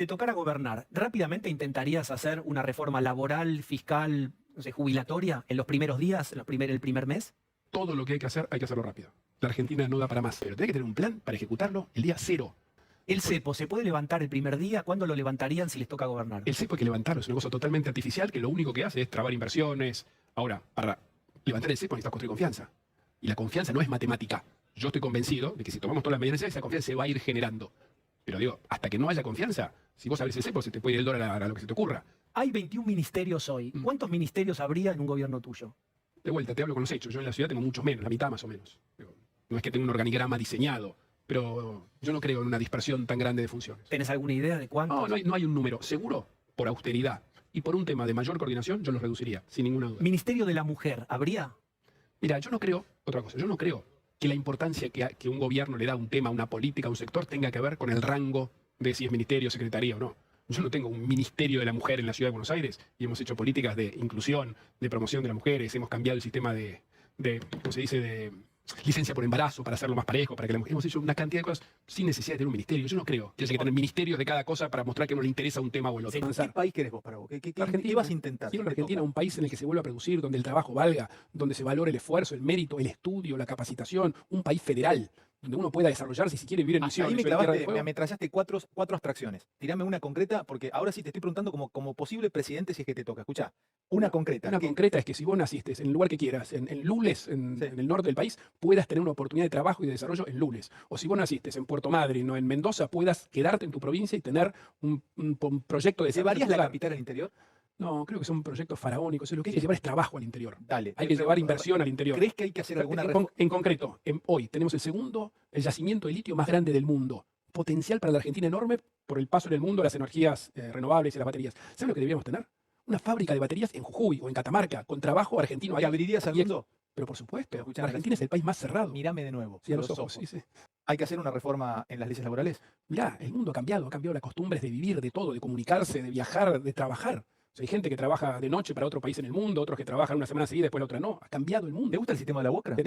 te tocara gobernar, ¿rápidamente intentarías hacer una reforma laboral, fiscal, no sé, jubilatoria en los primeros días, el primer mes? Todo lo que hay que hacerlo rápido. La Argentina no da para más. Pero tenés que tener un plan para ejecutarlo el día cero. ¿El cepo se puede levantar el primer día? ¿Cuándo lo levantarían si les toca gobernar? El cepo hay que levantarlo. Es una cosa totalmente artificial que lo único que hace es trabar inversiones. Ahora, para levantar el cepo necesitas construir confianza. Y la confianza no es matemática. Yo estoy convencido de que si tomamos todas las medidas necesarias, esa confianza se va a ir generando. Pero digo, hasta que no haya confianza, si vos abrís el cepo, se te puede ir el dólar a lo que se te ocurra. Hay 21 ministerios hoy. ¿Cuántos ministerios habría en un gobierno tuyo? De vuelta, te hablo con los hechos. Yo en la ciudad tengo muchos menos, la mitad más o menos. Digo, no es que tenga un organigrama diseñado, pero yo no creo en una dispersión tan grande de funciones. ¿Tenés alguna idea de cuántos? No hay un número. Seguro, por austeridad y por un tema de mayor coordinación, yo los reduciría, sin ninguna duda. ¿Ministerio de la Mujer habría? Mira, yo no creo, otra cosa, yo no creo que la importancia que un gobierno le da a un tema, a una política, a un sector, tenga que ver con el rango de si es ministerio, secretaría o no. Yo no tengo un ministerio de la mujer en la ciudad de Buenos Aires y hemos hecho políticas de inclusión, de promoción de las mujeres, hemos cambiado el sistema de ¿cómo se dice?, de licencia por embarazo para hacerlo más parejo, para que la mujer... Hemos hecho una cantidad de cosas sin necesidad de tener un ministerio. Yo no creo que haya que tener ministerios de cada cosa para mostrar que no le interesa un tema o el otro. ¿Qué país querés vos para vos? ¿Qué vas a intentar? Quiero la Argentina un país en el que se vuelva a producir, donde el trabajo valga, donde se valore el esfuerzo, el mérito, el estudio, la capacitación, un país federal, donde uno pueda desarrollarse si quiere vivir en misiones. Ahí me ametrallaste cuatro abstracciones. Tirame una concreta, porque ahora sí te estoy preguntando como posible presidente si es que te toca. Escuchá, una concreta. Una concreta es que si vos naciste en el lugar que quieras, en Lules, en el norte del país, puedas tener una oportunidad de trabajo y de desarrollo en Lules. O si vos naciste en Puerto Madryn o en Mendoza, puedas quedarte en tu provincia y tener un proyecto de desarrollo. ¿Llevarías la capital al interior? No, creo que son proyectos faraónicos. Lo que hay que llevar es trabajo al interior. Dale. Hay que llevar inversión al interior. ¿Crees que hay que hacer alguna reforma? En concreto, hoy tenemos el yacimiento de litio más grande del mundo. Potencial para la Argentina enorme por el paso en el mundo a las energías renovables y las baterías. ¿Sabes lo que deberíamos tener? Una fábrica de baterías en Jujuy o en Catamarca, con trabajo argentino. ¿Y abrirías al mundo? Pero por supuesto, Argentina es el país más cerrado. Mírame de nuevo. Sí, a los ojos. Sí. ¿Hay que hacer una reforma en las leyes laborales? Mirá, el mundo ha cambiado las costumbres de vivir, de todo, de comunicarse, de viajar, de trabajar. O sea, hay gente que trabaja de noche para otro país en el mundo, otros que trabajan una semana seguida y después la otra no. Ha cambiado el mundo. ¿Te gusta el sistema de la UOCRA?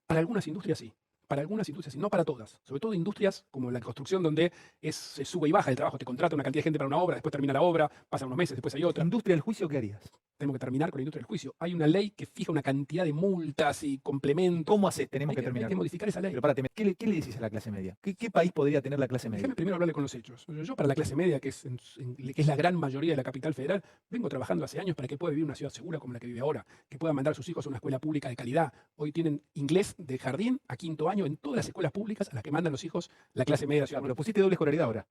Para algunas industrias sí. Para algunas industrias sí, no para todas. Sobre todo industrias como la construcción, donde se sube y baja el trabajo. Te contrata una cantidad de gente para una obra, después termina la obra, pasan unos meses, después hay otra. ¿Industria del juicio qué harías? Tenemos que terminar con la industria del juicio. Hay una ley que fija una cantidad de multas y complementos. ¿Cómo haces? Tenemos que terminar. Hay que modificar esa ley. Pero párate, ¿qué le decís a la clase media? ¿Qué país podría tener la clase media? Déjame primero hablarle con los hechos. Yo para la clase media, que es la gran mayoría de la capital federal, vengo trabajando hace años para que pueda vivir una ciudad segura como la que vive ahora, que pueda mandar a sus hijos a una escuela pública de calidad. Hoy tienen inglés de jardín a quinto año en todas las escuelas públicas a las que mandan los hijos la clase media de la ciudad. Pero pusiste doble escolaridad ahora.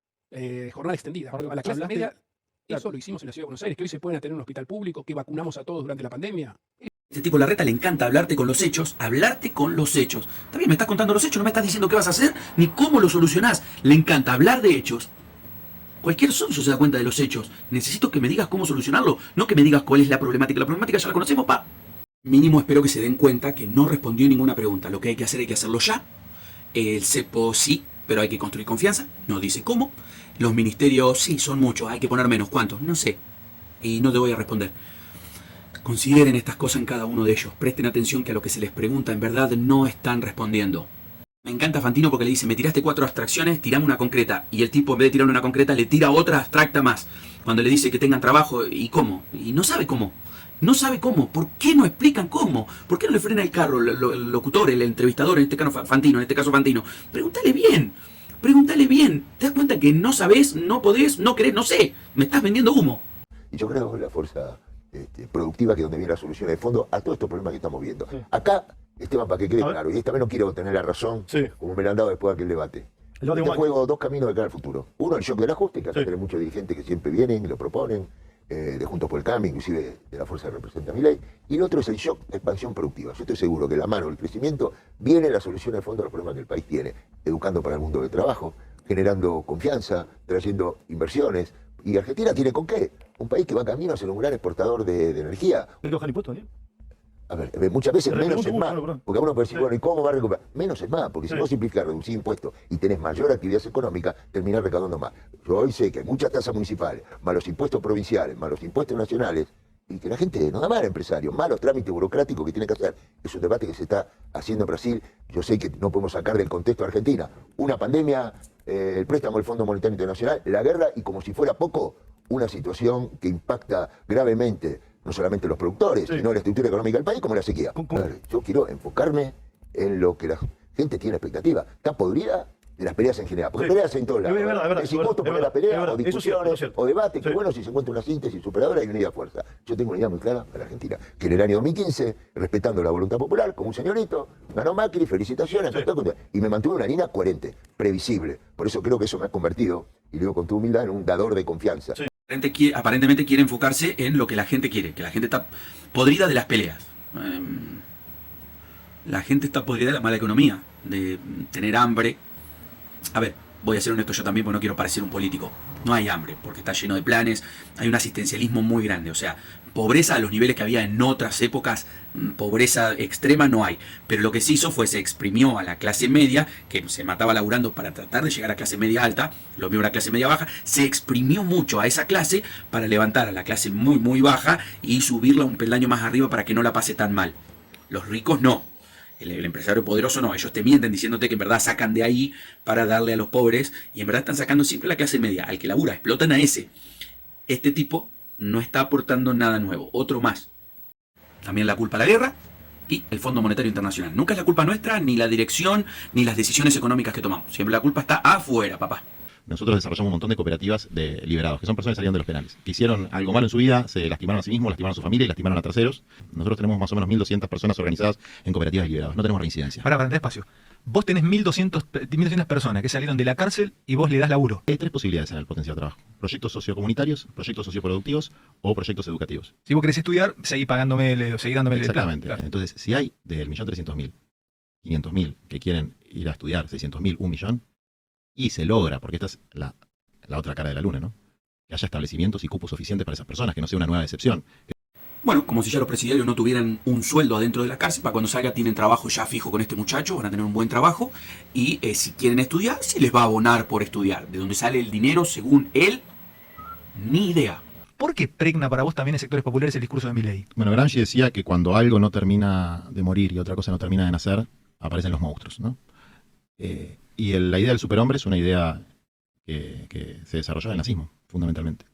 Jornada extendida. A la clase media, eso lo hicimos en la ciudad de Buenos Aires, que hoy se pueden tener un hospital público, que vacunamos a todos durante la pandemia. Este tipo Larreta le encanta hablarte con los hechos, hablarte con los hechos. También me estás contando los hechos, no me estás diciendo qué vas a hacer ni cómo lo solucionás. Le encanta hablar de hechos. Cualquier socio se da cuenta de los hechos. Necesito que me digas cómo solucionarlo, no que me digas cuál es la problemática. La problemática ya la conocemos, pa. Mínimo espero que se den cuenta que no respondió ninguna pregunta. Lo que hay que hacerlo ya. El cepo sí, pero hay que construir confianza. No dice cómo. Los ministerios sí, son muchos, hay que poner menos. ¿Cuántos? No sé. Y no te voy a responder. Consideren estas cosas en cada uno de ellos. Presten atención que a lo que se les pregunta en verdad no están respondiendo. Me encanta Fantino porque le dice, me tiraste 4 abstracciones, tirame una concreta. Y el tipo en vez de tirarle una concreta le tira otra abstracta más. Cuando le dice que tengan trabajo, ¿y cómo? Y no sabe cómo. No sabe cómo. ¿Por qué no explican cómo? ¿Por qué no le frena el carro el locutor, el entrevistador, en este caso Fantino? Pregúntale bien. Pregúntale bien. ¿Te das cuenta que no sabés, no podés, no querés, no sé? Me estás vendiendo humo. Y yo creo que la fuerza productiva, que es donde viene la solución de fondo a todos estos problemas que estamos viendo. Acá, Esteban, para que quede claro, y esta vez no quiero tener la razón, como me la han dado después de aquel debate. Yo juego 2 caminos de cara al futuro. Uno, el shock del ajuste, que hace tener muchos dirigentes que siempre vienen y lo proponen, de Juntos por el Cambio, inclusive de la fuerza que representa Milei. Y el otro es el shock de expansión productiva. Yo estoy seguro que de la mano del crecimiento viene la solución de fondo a los problemas que el país tiene, educando para el mundo del trabajo, generando confianza, trayendo inversiones. ¿Y Argentina tiene con qué? Un país que va camino a ser un gran exportador de energía. ¿Pero bajan impuestos, A ver, muchas veces menos es más. Porque uno puede decir, bueno, ¿y cómo va a recuperar? Menos es más, porque si vos simplificás, reducís impuestos y tenés mayor actividad económica, terminás recaudando más. Yo hoy sé que hay muchas tasas municipales, más los impuestos provinciales, más los impuestos nacionales, y que la gente no da mal empresario, más los trámites burocráticos que tiene que hacer. Es un debate que se está haciendo en Brasil. Yo sé que no podemos sacar del contexto de Argentina una pandemia el préstamo del Fondo Monetario Internacional, la guerra y, como si fuera poco, una situación que impacta gravemente no solamente los productores, sino la estructura económica del país, como la sequía. Yo quiero enfocarme en lo que la gente tiene expectativa. Está podrida de las peleas en general, porque peleas en todos lados. Es verdad, es injusto poner la pelea, o discusiones, cierto. o debates, que bueno, si se encuentra una síntesis superadora y unidad de fuerza. Yo tengo una idea muy clara para la Argentina, que en el año 2015, respetando la voluntad popular, como un señorito, ganó Macri, felicitaciones, y me mantuve una línea coherente, previsible. Por eso creo que eso me ha convertido, y lo digo con toda humildad, en un dador de confianza. Aparentemente quiere enfocarse en lo que la gente quiere, que la gente está podrida de las peleas. La gente está podrida de la mala economía, de tener hambre. A ver, voy a ser honesto yo también porque no quiero parecer un político. No hay hambre, porque está lleno de planes, hay un asistencialismo muy grande. O sea, pobreza a los niveles que había en otras épocas, pobreza extrema no hay. Pero lo que se hizo fue se exprimió a la clase media, que se mataba laburando para tratar de llegar a clase media alta, lo mismo a la clase media baja, se exprimió mucho a esa clase para levantar a la clase muy muy baja y subirla un peldaño más arriba para que no la pase tan mal. Los ricos no. El empresario poderoso no, ellos te mienten diciéndote que en verdad sacan de ahí para darle a los pobres y en verdad están sacando siempre a la clase media, al que labura, explotan a ese. Este tipo no está aportando nada nuevo, otro más. También la culpa a la guerra y el Fondo Monetario Internacional. Nunca es la culpa nuestra, ni la dirección, ni las decisiones económicas que tomamos. Siempre la culpa está afuera, papá. Nosotros desarrollamos un montón de cooperativas de liberados, que son personas que salieron de los penales, que hicieron algo malo en su vida, se lastimaron a sí mismos, lastimaron a su familia y lastimaron a terceros. Nosotros tenemos más o menos 1.200 personas organizadas en cooperativas de liberados, no tenemos reincidencia. Para despacio. Vos tenés 1.200 personas que salieron de la cárcel y vos le das laburo. Hay tres posibilidades en el potencial de trabajo: proyectos sociocomunitarios, proyectos socioproductivos o proyectos educativos. Si vos querés estudiar, seguí pagándome, seguí dándome el plan. Exactamente. Claro. Entonces, si hay del 1.300.000, 500.000 que quieren ir a estudiar, 600.000, 1 millón, y se logra, porque esta es la otra cara de la luna, ¿no? Que haya establecimientos y cupos suficientes para esas personas, que no sea una nueva decepción. Bueno, como si ya los presidiarios no tuvieran un sueldo adentro de la cárcel, para cuando salga tienen trabajo ya fijo con este muchacho, van a tener un buen trabajo, y si quieren estudiar, se les va a abonar por estudiar. De dónde sale el dinero, según él, ni idea. ¿Por qué pregna para vos también en sectores populares el discurso de Milei? Bueno, Gramsci decía que cuando algo no termina de morir y otra cosa no termina de nacer, aparecen los monstruos, ¿no? Y la idea del superhombre es una idea que se desarrolló en el nazismo, fundamentalmente.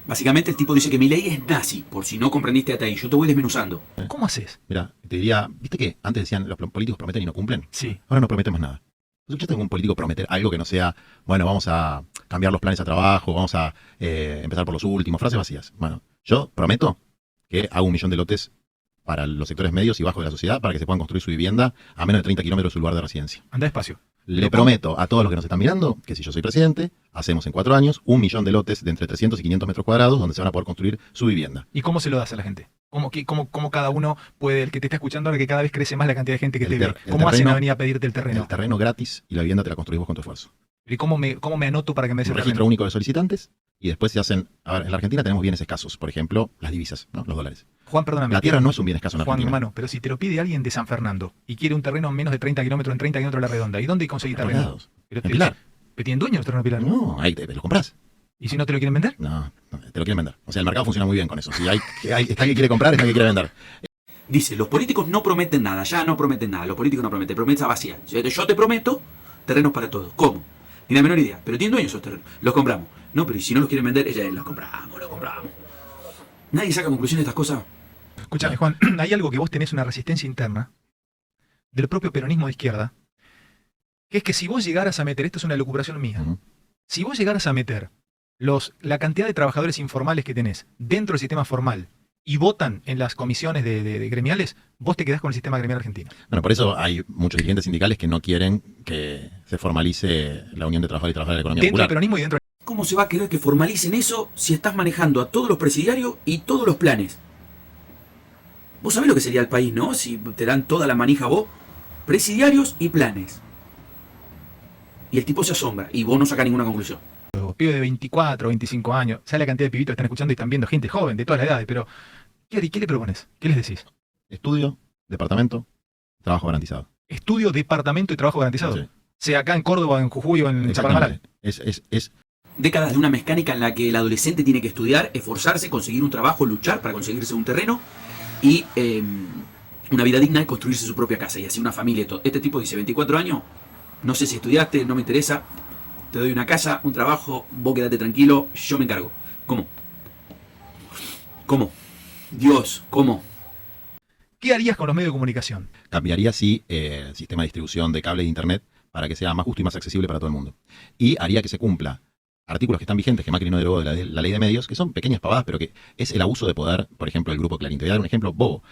Básicamente el tipo dice que Milei es nazi, por si no comprendiste hasta ahí. Yo te voy desmenuzando. ¿Cómo haces? Mira, te diría, ¿viste que antes decían los políticos prometen y no cumplen? Sí. Ahora no prometen más nada. ¿Vos escuchaste a algún político prometer algo que no sea, bueno, vamos a cambiar los planes a trabajo, vamos a empezar por los últimos, frases vacías? Bueno, yo prometo que hago 1 millón de lotes para los sectores medios y bajos de la sociedad para que se puedan construir su vivienda a menos de 30 kilómetros de su lugar de residencia. Anda despacio. Le prometo a todos los que nos están mirando que si yo soy presidente, hacemos en 4 años 1 millón de lotes de entre 300 y 500 metros cuadrados donde se van a poder construir su vivienda. ¿Y cómo se lo das a la gente? ¿Cómo cada uno puede, el que te está escuchando ahora que cada vez crece más la cantidad de gente que te ve? ¿Cómo hacen a venir a pedirte el terreno? El terreno gratis y la vivienda te la construís vos con tu esfuerzo. ¿Y cómo me anoto para que me des Un el registro terreno? único de solicitantes y después se hacen... A ver, en la Argentina tenemos bienes escasos, por ejemplo, las divisas, ¿no? Los dólares. Juan, perdóname. La tierra no es un bien escaso en Juan, Argentina. hermano, pero si te lo pide alguien de San Fernando y quiere un terreno en menos de 30 kilómetros, en 30 kilómetros de la redonda, ¿y dónde conseguís terreno? Arrendados. Pero En Pilar. ¿Pero tienen dueño el terreno de Pilar? No, ahí te lo compras. ¿Y si no te lo quieren vender? No, te lo quieren vender. O sea, el mercado funciona muy bien con eso. Si está el que quiere comprar, está el que quiere vender. Dice, los políticos no prometen nada, ya no prometen nada, los políticos no prometen, promesa vacía. Yo te prometo terrenos para todos. ¿Cómo? Ni la menor idea, pero tienen dueños esos terrenos, los compramos. No, pero ¿y si no los quieren vender? Los compramos. Nadie saca conclusiones de estas cosas. Escúchame, Juan, hay algo que vos tenés una resistencia interna del propio peronismo de izquierda, que es que si vos llegaras a meter, esto es una lucubración mía, si vos llegaras a meter la cantidad de trabajadores informales que tenés dentro del sistema formal y votan en las comisiones de gremiales, vos te quedás con el sistema gremial argentino. Bueno, por eso hay muchos dirigentes sindicales que no quieren que se formalice la unión de trabajadores y trabajadoras de la economía Dentro del popular. peronismo y dentro ¿Cómo se va a querer que formalicen eso si estás manejando a todos los presidiarios y todos los planes? Vos sabés lo que sería el país, ¿no? Si te dan toda la manija a vos. Presidiarios y planes. Y el tipo se asombra y vos no sacás ninguna conclusión. pibes de 24, 25 años, ¿sabes la cantidad de pibitos que están escuchando y están viendo gente joven, de todas las edades? Pero, ¿qué le propones? ¿Qué les decís? Estudio, departamento, trabajo garantizado. Estudio, departamento y trabajo garantizado. Sí. Sea acá en Córdoba, en Jujuy o en Chapadmalal. Es Décadas de una mecánica en la que el adolescente tiene que estudiar, esforzarse, conseguir un trabajo, luchar para conseguirse un terreno y una vida digna y construirse su propia casa y así una familia y todo. Este tipo dice 24 años, no sé si estudiaste, no me interesa, te doy una casa, un trabajo, vos quedate tranquilo, yo me encargo. ¿Cómo? ¿Cómo? Dios, ¿cómo? ¿Qué harías con los medios de comunicación? Cambiaría, sí, el sistema de distribución de cable de Internet para que sea más justo y más accesible para todo el mundo. Y haría que se cumpla artículos que están vigentes, que Macri no derogó de la ley de medios, que son pequeñas pavadas, pero que es el abuso de poder, por ejemplo, el grupo Clarín. Te voy a dar un ejemplo bobo.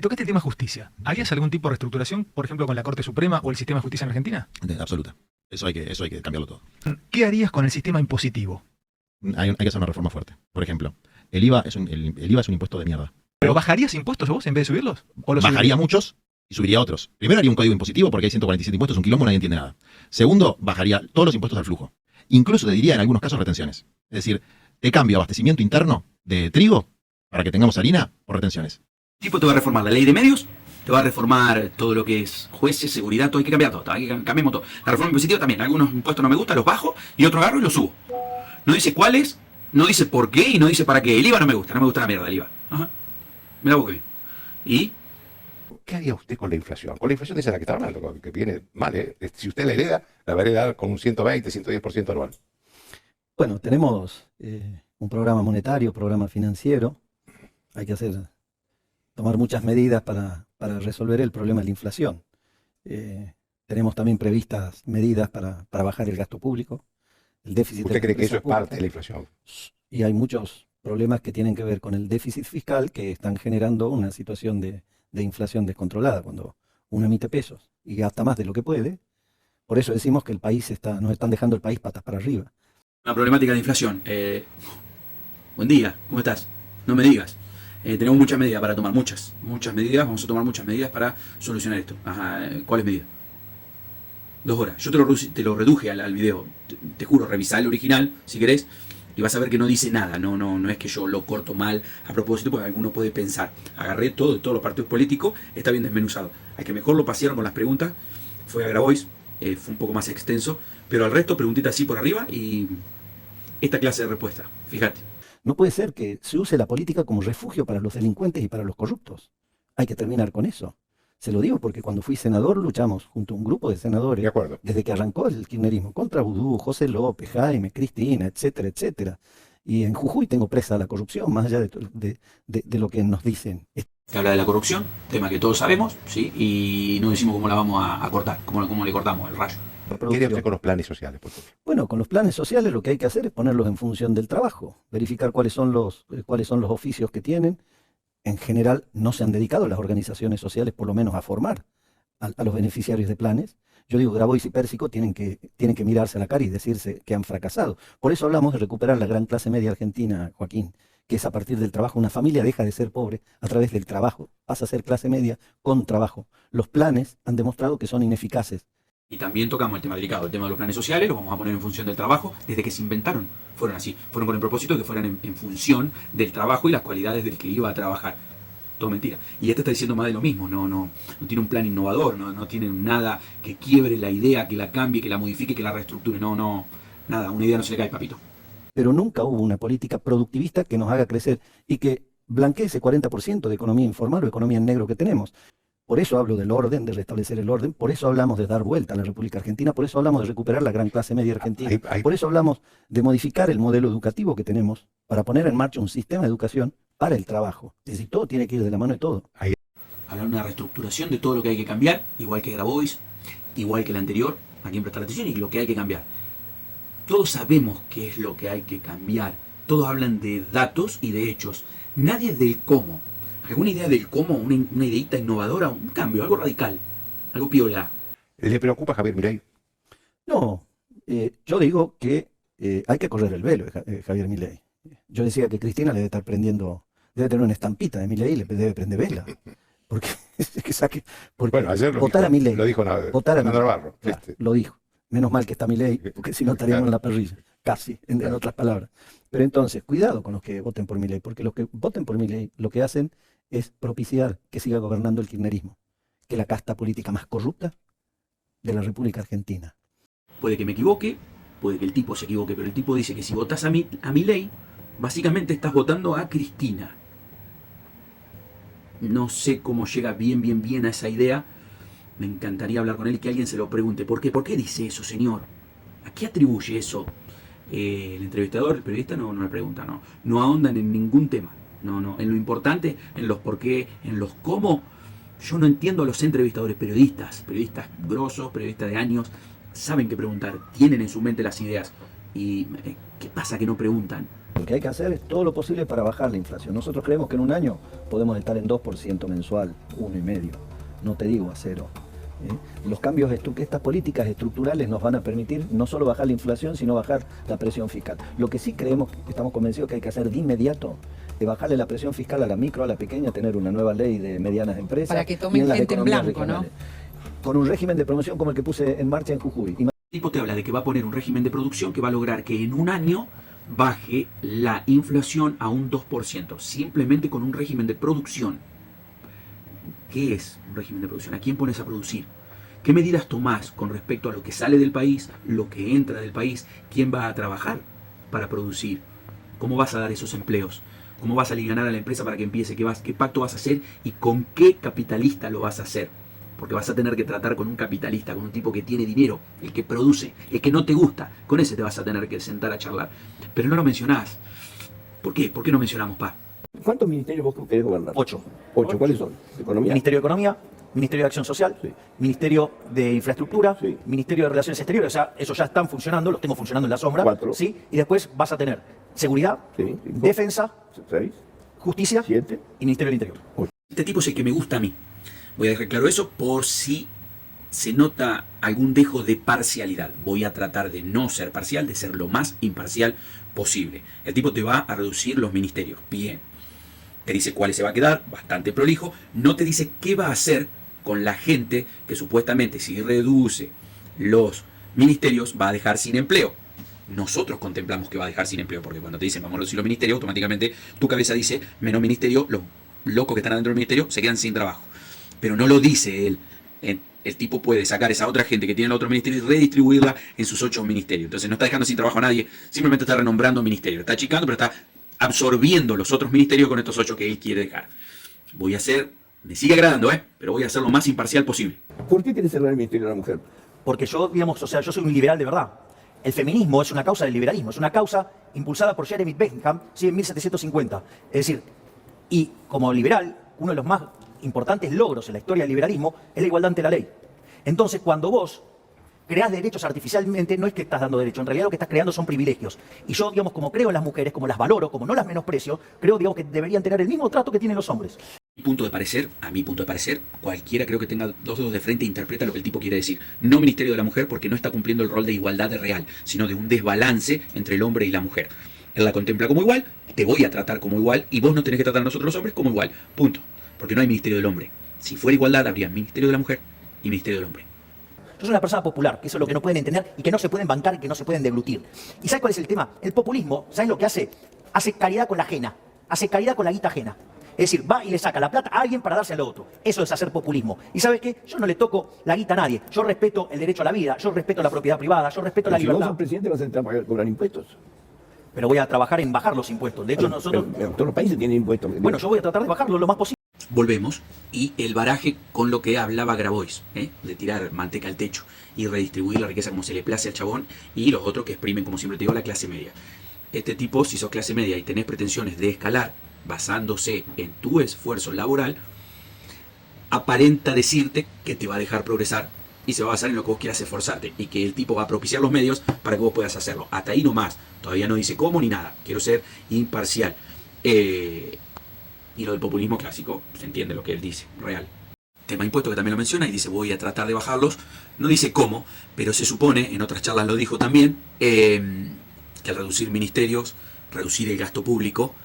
Tocaste el tema justicia. ¿Harías algún tipo de reestructuración, por ejemplo, con la Corte Suprema o el sistema de justicia en Argentina? Absoluta. Eso hay que cambiarlo todo. ¿Qué harías con el sistema impositivo? Hay que hacer una reforma fuerte. Por ejemplo, el IVA es un impuesto de mierda. ¿Pero bajarías impuestos vos en vez de subirlos? ¿O los Bajaría subirías? muchos y subiría otros. Primero haría un código impositivo porque hay 147 impuestos, un quilombo, nadie entiende nada. Segundo, bajaría todos los impuestos al flujo. Incluso te diría en algunos casos retenciones. Es decir, te cambio abastecimiento interno de trigo para que tengamos harina por retenciones. El tipo te va a reformar la ley de medios, te va a reformar todo lo que es jueces, seguridad, todo, hay que cambiar todo, cambiamos todo. La reforma impositiva también, algunos impuestos no me gustan, los bajo y otros agarro y los subo. No dice cuáles, no dice por qué y no dice para qué. El IVA no me gusta la mierda del IVA. Ajá. Mira vos que bien. ¿Y? ¿Qué haría usted con la inflación? Con la inflación esa es la que está mal, que viene mal, ¿eh? Si usted la hereda, la va a heredar con un 120, 110% anual. Bueno, tenemos un programa monetario, programa financiero. Hay que tomar muchas medidas para resolver el problema de la inflación. Tenemos también previstas medidas para bajar el gasto público, el déficit. ¿Usted cree que eso es parte de la inflación? Y hay muchos problemas que tienen que ver con el déficit fiscal que están generando una situación de inflación descontrolada. Cuando uno emite pesos y gasta más de lo que puede, por eso decimos que nos están dejando el país patas para arriba. Una problemática de inflación. Buen día, ¿cómo estás? No me digas. Tenemos muchas medidas para tomar, muchas medidas. Vamos a tomar muchas medidas para solucionar esto. Ajá, ¿cuáles medidas? 2 horas. Yo te lo reduje al video. Te juro, revisá el original si querés y vas a ver que no dice nada. No es que yo lo corto mal a propósito, porque alguno puede pensar. Agarré todo de todos los partidos políticos, está bien desmenuzado. Al que mejor lo pasearon con las preguntas fue a Grabois, fue un poco más extenso, pero al resto preguntita así por arriba y esta clase de respuesta. Fíjate. No puede ser que se use la política como refugio para los delincuentes y para los corruptos. Hay que terminar con eso. Se lo digo porque cuando fui senador luchamos junto a un grupo de senadores, De acuerdo. desde que arrancó el kirchnerismo, contra Vudú, José López, Jaime, Cristina, etcétera, etcétera. Y en Jujuy tengo presa la corrupción, más allá de lo que nos dicen. Que habla de la corrupción, tema que todos sabemos, ¿sí? Y no decimos cómo la vamos a cortar, cómo le cortamos el rayo. ¿Qué haría usted con los planes sociales, por favor? Bueno, con los planes sociales lo que hay que hacer es ponerlos en función del trabajo, verificar cuáles son los oficios que tienen. En general no se han dedicado las organizaciones sociales por lo menos a formar a los beneficiarios de planes. Yo digo, Grabois y Pérsico tienen que mirarse a la cara y decirse que han fracasado. Por eso hablamos de recuperar la gran clase media argentina, Joaquín, que es a partir del trabajo. Una familia deja de ser pobre a través del trabajo, pasa a ser clase media con trabajo. Los planes han demostrado que son ineficaces. Y también tocamos el tema delicado, el tema de los planes sociales, los vamos a poner en función del trabajo. Desde que se inventaron, fueron así. Fueron con el propósito de que fueran en función del trabajo y las cualidades del que iba a trabajar. Todo mentira. Y este está diciendo más de lo mismo. No tiene un plan innovador, no tiene nada que quiebre la idea, que la cambie, que la modifique, que la reestructure. Nada, una idea no se le cae, papito. Pero nunca hubo una política productivista que nos haga crecer y que blanquee ese 40% de economía informal o economía en negro que tenemos. Por eso hablo del orden, de restablecer el orden, por eso hablamos de dar vuelta a la República Argentina, por eso hablamos de recuperar la gran clase media argentina, por eso hablamos de modificar el modelo educativo que tenemos para poner en marcha un sistema de educación para el trabajo. Es decir, todo tiene que ir de la mano de todo. Hablar de una reestructuración de todo lo que hay que cambiar, igual que Grabois, igual que el anterior, a quien prestar atención, y lo que hay que cambiar. Todos sabemos qué es lo que hay que cambiar, todos hablan de datos y de hechos, nadie del cómo. ¿Alguna idea del cómo? ¿Una ideita innovadora? ¿Un cambio? ¿Algo radical? ¿Algo piola? ¿Le preocupa Javier Milei? No, yo digo que hay que correr el velo, Javier Milei. Yo decía que Cristina le debe estar prendiendo, debe tener una estampita de Milei y le debe prender vela. Porque, Bueno, ayer votar a Milei. Lo dijo votar a Navarro. Claro, lo dijo. Menos mal que está Milei, porque si no estaríamos en la parrilla. Casi, en otras palabras. Pero entonces, cuidado con los que voten por Milei, porque los que voten por Milei lo que hacen es propiciar que siga gobernando el kirchnerismo, que es la casta política más corrupta de la República Argentina. Puede que me equivoque, puede que el tipo se equivoque, pero el tipo dice que si votas a Milei, básicamente estás votando a Cristina. No sé cómo llega bien a esa idea. Me encantaría hablar con él y que alguien se lo pregunte. ¿Por qué? ¿Por qué dice eso, señor? ¿A qué atribuye eso? El entrevistador, el periodista no le pregunta, no ahondan en ningún tema. No, en lo importante, en los por qué, en los cómo. Yo no entiendo a los entrevistadores periodistas grosos, periodistas de años, saben qué preguntar, tienen en su mente las ideas. ¿Y qué pasa que no preguntan? Lo que hay que hacer es todo lo posible para bajar la inflación. Nosotros creemos que en un año podemos estar en 2% mensual, 1,5%. No te digo a 0. Los cambios, estas políticas estructurales nos van a permitir no solo bajar la inflación, sino bajar la presión fiscal. Lo que sí creemos, estamos convencidos que hay que hacer de inmediato, es bajarle la presión fiscal a la micro, a la pequeña, tener una nueva ley de medianas empresas. Para que tomen gente en blanco, regionales, con un régimen de promoción como el que puse en marcha en Jujuy. El tipo te habla de que va a poner un régimen de producción que va a lograr que en un año baje la inflación a un 2%, simplemente con un régimen de producción. ¿Qué es un régimen de producción? ¿A quién pones a producir? ¿Qué medidas tomás con respecto a lo que sale del país, lo que entra del país? ¿Quién va a trabajar para producir? ¿Cómo vas a dar esos empleos? ¿Cómo vas a alivianar a la empresa para que empiece? ¿Qué pacto vas a hacer? ¿Y con qué capitalista lo vas a hacer? Porque vas a tener que tratar con un capitalista, con un tipo que tiene dinero, el que produce, el que no te gusta. Con ese te vas a tener que sentar a charlar. Pero no lo mencionás. ¿Por qué? ¿Por qué no mencionamos, Pa? ¿Cuántos ministerios vos querés gobernar? 8. ¿Cuáles son? ¿Economía? Ministerio de Economía, Ministerio de Acción Social, Sí. Ministerio de Infraestructura, Sí. Ministerio de Relaciones Exteriores. O sea, esos ya están funcionando, los tengo funcionando en la sombra. 4. ¿Sí? Y después vas a tener Seguridad, Sí. Defensa, 6, Justicia 7. y Ministerio del Interior. Este tipo es el que me gusta a mí. Voy a dejar claro eso por si se nota algún dejo de parcialidad. Voy a tratar de no ser parcial, de ser lo más imparcial posible. El tipo te va a reducir los ministerios. Bien. Te dice cuáles se va a quedar, bastante prolijo. No te dice qué va a hacer con la gente que supuestamente si reduce los ministerios va a dejar sin empleo. Nosotros contemplamos que va a dejar sin empleo, porque cuando te dicen vamos a reducir los ministerios, automáticamente tu cabeza dice menos ministerio, los locos que están adentro del ministerio se quedan sin trabajo. Pero no lo dice él. El tipo puede sacar esa otra gente que tiene el otro ministerio y redistribuirla en sus 8 ministerios. Entonces no está dejando sin trabajo a nadie, simplemente está renombrando ministerios. Está achicando, pero está absorbiendo los otros ministerios con estos 8 que él quiere dejar. Voy a hacer, me sigue agradando, pero voy a ser lo más imparcial posible. ¿Por qué quieres cerrar el Ministerio de la Mujer? Porque yo, digamos, o sea, yo soy un liberal de verdad. El feminismo es una causa del liberalismo, es una causa impulsada por Jeremy Bentham, ¿sí? En 1750. Es decir, y como liberal, uno de los más importantes logros en la historia del liberalismo es la igualdad ante la ley. Entonces, cuando vos creás derechos artificialmente, no es que estás dando derechos, en realidad lo que estás creando son privilegios. Y yo, digamos, como creo en las mujeres, como las valoro, como no las menosprecio, creo, digamos, que deberían tener el mismo trato que tienen los hombres. A mi punto de parecer, cualquiera creo que tenga 2 dedos de frente e interpreta lo que el tipo quiere decir. No Ministerio de la Mujer porque no está cumpliendo el rol de igualdad real, sino de un desbalance entre el hombre y la mujer. Él la contempla como igual, te voy a tratar como igual y vos no tenés que tratar a nosotros los hombres como igual. Punto. Porque no hay Ministerio del Hombre. Si fuera igualdad, habría Ministerio de la Mujer y Ministerio del Hombre. Yo soy una persona popular, que eso es lo que no pueden entender y que no se pueden bancar y que no se pueden deglutir. ¿Y sabes cuál es el tema? El populismo, ¿sabes lo que hace? Hace caridad con la ajena, hace caridad con la guita ajena. Es decir, va y le saca la plata a alguien para dársela al otro. Eso es hacer populismo. ¿Y sabes qué? Yo no le toco la guita a nadie. Yo respeto el derecho a la vida, yo respeto la propiedad privada, yo respeto la Si libertad. vos sos presidente vas a entrar a cobrar impuestos. Pero voy a trabajar en bajar los impuestos. De hecho, nosotros... Pero todos los países tienen impuestos. Bueno, yo voy a tratar de bajarlo lo más posible. Volvemos y el baraje con lo que hablaba Grabois, de tirar manteca al techo y redistribuir la riqueza como se le place al chabón y los otros que exprimen, como siempre te digo, la clase media. Este tipo, si sos clase media y tenés pretensiones de escalar basándose en tu esfuerzo laboral, aparenta decirte que te va a dejar progresar y se va a basar en lo que vos quieras esforzarte y que el tipo va a propiciar los medios para que vos puedas hacerlo. Hasta ahí nomás, todavía no dice cómo ni nada, quiero ser imparcial. Y lo del populismo clásico, se entiende lo que él dice, real. Tema impuesto que también lo menciona y dice voy a tratar de bajarlos, no dice cómo, pero se supone, en otras charlas lo dijo también, que al reducir ministerios, reducir el gasto público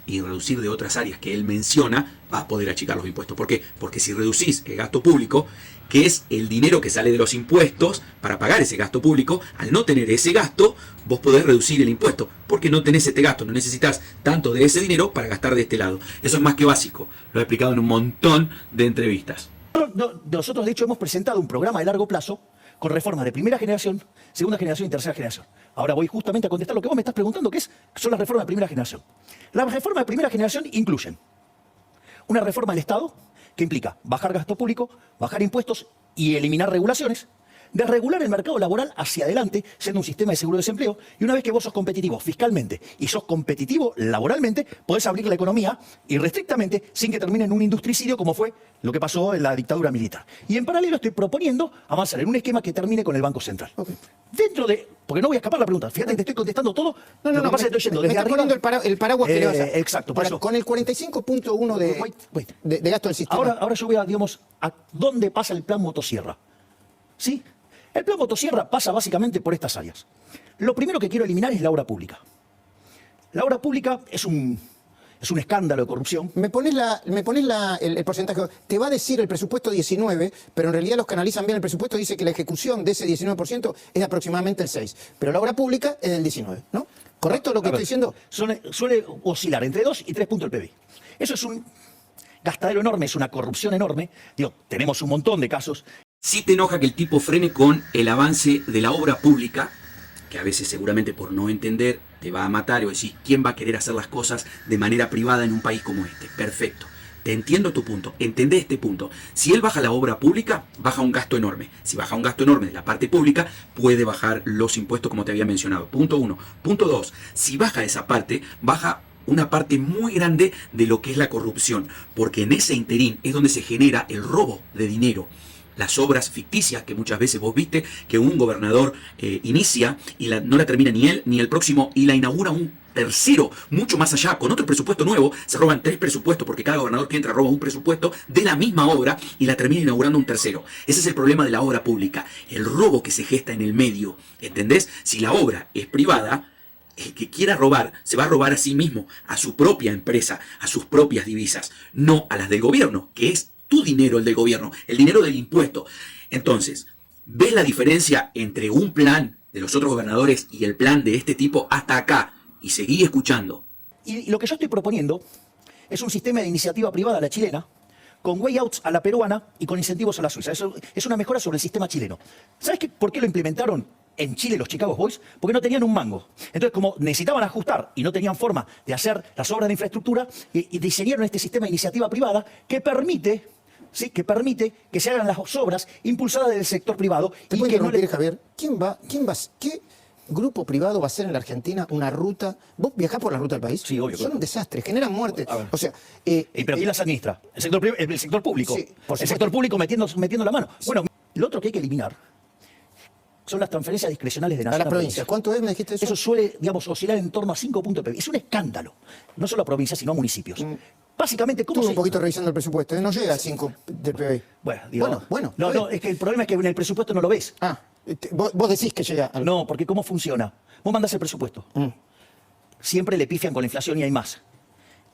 y reducir de otras áreas que él menciona, va a poder achicar los impuestos. ¿Por qué? Porque si reducís el gasto público, que es el dinero que sale de los impuestos para pagar ese gasto público, al no tener ese gasto, vos podés reducir el impuesto, porque no tenés este gasto, no necesitas tanto de ese dinero para gastar de este lado. Eso es más que básico, lo he explicado en un montón de entrevistas. Nosotros, de hecho, hemos presentado un programa de largo plazo con reformas de primera generación, segunda generación y tercera generación. Ahora voy justamente a contestar lo que vos me estás preguntando, que son las reformas de primera generación. Las reformas de primera generación incluyen una reforma del Estado, que implica bajar gasto público, bajar impuestos y eliminar regulaciones, desregular el mercado laboral hacia adelante, siendo un sistema de seguro de desempleo, y una vez que vos sos competitivo fiscalmente y sos competitivo laboralmente, podés abrir la economía irrestrictamente sin que termine en un industricidio como fue lo que pasó en la dictadura militar. Y en paralelo estoy proponiendo avanzar en un esquema que termine con el Banco Central. Dentro de... Porque no voy a escapar la pregunta. Fíjate que te estoy contestando todo. No, lo que pasa es que estoy yendo me desde está arriba... poniendo el paraguas que le vas a... Exacto. Por eso. Con el 45.1 de gasto del sistema. Ahora yo voy a, digamos, a dónde pasa el plan motosierra. ¿Sí? El plan motosierra pasa básicamente por estas áreas. Lo primero que quiero eliminar es la obra pública. La obra pública es un escándalo de corrupción. Me pones el porcentaje. Te va a decir el presupuesto 19, pero en realidad los que analizan bien el presupuesto dice que la ejecución de ese 19% es aproximadamente el 6%. Pero la obra pública es del 19%, ¿no? ¿Correcto lo que estoy diciendo? Suele oscilar entre 2 y 3 puntos del PBI. Eso es un gastadero enorme, es una corrupción enorme. Digo, tenemos un montón de casos. Si te enoja que el tipo frene con el avance de la obra pública, que a veces seguramente por no entender te va a matar o decir, ¿quién va a querer hacer las cosas de manera privada en un país como este? Perfecto. Te entiendo tu punto, entendé este punto. Si él baja la obra pública, baja un gasto enorme. Si baja un gasto enorme de la parte pública, puede bajar los impuestos como te había mencionado. Punto 1. Punto 2. Si baja esa parte, baja una parte muy grande de lo que es la corrupción. Porque en ese interín es donde se genera el robo de dinero. Las obras ficticias que muchas veces vos viste que un gobernador inicia y no la termina ni él ni el próximo y la inaugura un tercero, mucho más allá, con otro presupuesto nuevo, se roban 3 presupuestos porque cada gobernador que entra roba un presupuesto de la misma obra y la termina inaugurando un tercero. Ese es el problema de la obra pública, el robo que se gesta en el medio, ¿entendés? Si la obra es privada, el que quiera robar, se va a robar a sí mismo, a su propia empresa, a sus propias divisas, no a las del gobierno, que es tu dinero, el del gobierno, el dinero del impuesto. Entonces, ¿ves la diferencia entre un plan de los otros gobernadores y el plan de este tipo hasta acá? Y seguí escuchando. Y lo que yo estoy proponiendo es un sistema de iniciativa privada a la chilena, con way outs a la peruana y con incentivos a la suiza. Eso es una mejora sobre el sistema chileno. ¿Sabes por qué lo implementaron en Chile los Chicago Boys? Porque no tenían un mango. Entonces, como necesitaban ajustar y no tenían forma de hacer las obras de infraestructura, y diseñaron este sistema de iniciativa privada que permite... ¿sí? Que permite que se hagan las obras impulsadas del sector privado. ¿Te puedo interrumpir, Javier? ¿Qué grupo privado va a hacer en la Argentina una ruta? ¿Vos viajás por la ruta del país? Sí, obvio. Son un desastre, generan muerte. O sea, ¿pero quién las administra? El sector público. Sí, el sector público metiendo la mano. Bueno, lo otro que hay que eliminar son las transferencias discrecionales de nación a las provincias. ¿Cuánto es? ¿Me dijiste eso? Eso suele, digamos, oscilar en torno a 5 puntos de PIB. Es un escándalo. No solo a provincias, sino a municipios. Básicamente, ¿cómo Estuve un poquito revisando el presupuesto, no llega a 5 del PBI. Bueno. No, es que el problema es que en el presupuesto no lo ves. Vos decís que llega al... No, porque ¿cómo funciona? Vos mandás el presupuesto. Siempre le pifian con la inflación y hay más.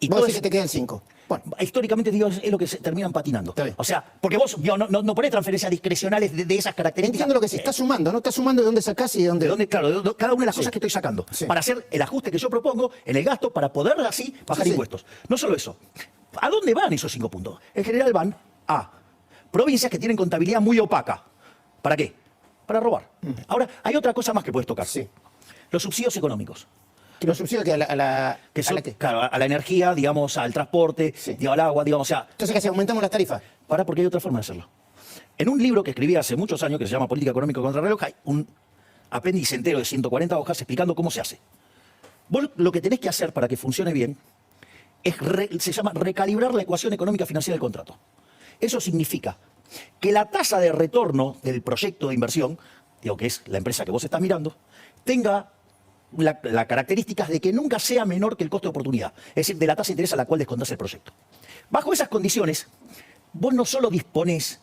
Y vos decís que te quedan 5. Bueno, históricamente digo, es lo que se terminan patinando. O sea, porque vos no ponés transferencias discrecionales de esas características. Entiendo lo que sí, estás sumando, ¿no? Estás sumando de dónde sacás y de dónde... Claro, cada una de las cosas que estoy sacando. Para hacer el ajuste que yo propongo en el gasto para poder así bajar impuestos. No solo eso. ¿A dónde van esos 5 puntos? En general van a provincias que tienen contabilidad muy opaca. ¿Para qué? Para robar. Ahora, hay otra cosa más que puedes tocar. Sí. Los subsidios económicos. Los subsidios que a la energía, digamos, al transporte, al agua, digamos, o sea... Entonces, ¿qué hace? ¿Aumentamos las tarifas? Porque hay otra forma de hacerlo. En un libro que escribí hace muchos años, que se llama Política Económica contra el Reloj, hay un apéndice entero de 140 hojas explicando cómo se hace. Vos lo que tenés que hacer para que funcione bien se llama recalibrar la ecuación económica financiera del contrato. Eso significa que la tasa de retorno del proyecto de inversión, digo que es la empresa que vos estás mirando, tenga la característica de que nunca sea menor que el costo de oportunidad, es decir, de la tasa de interés a la cual descontás el proyecto. Bajo esas condiciones, vos no solo disponés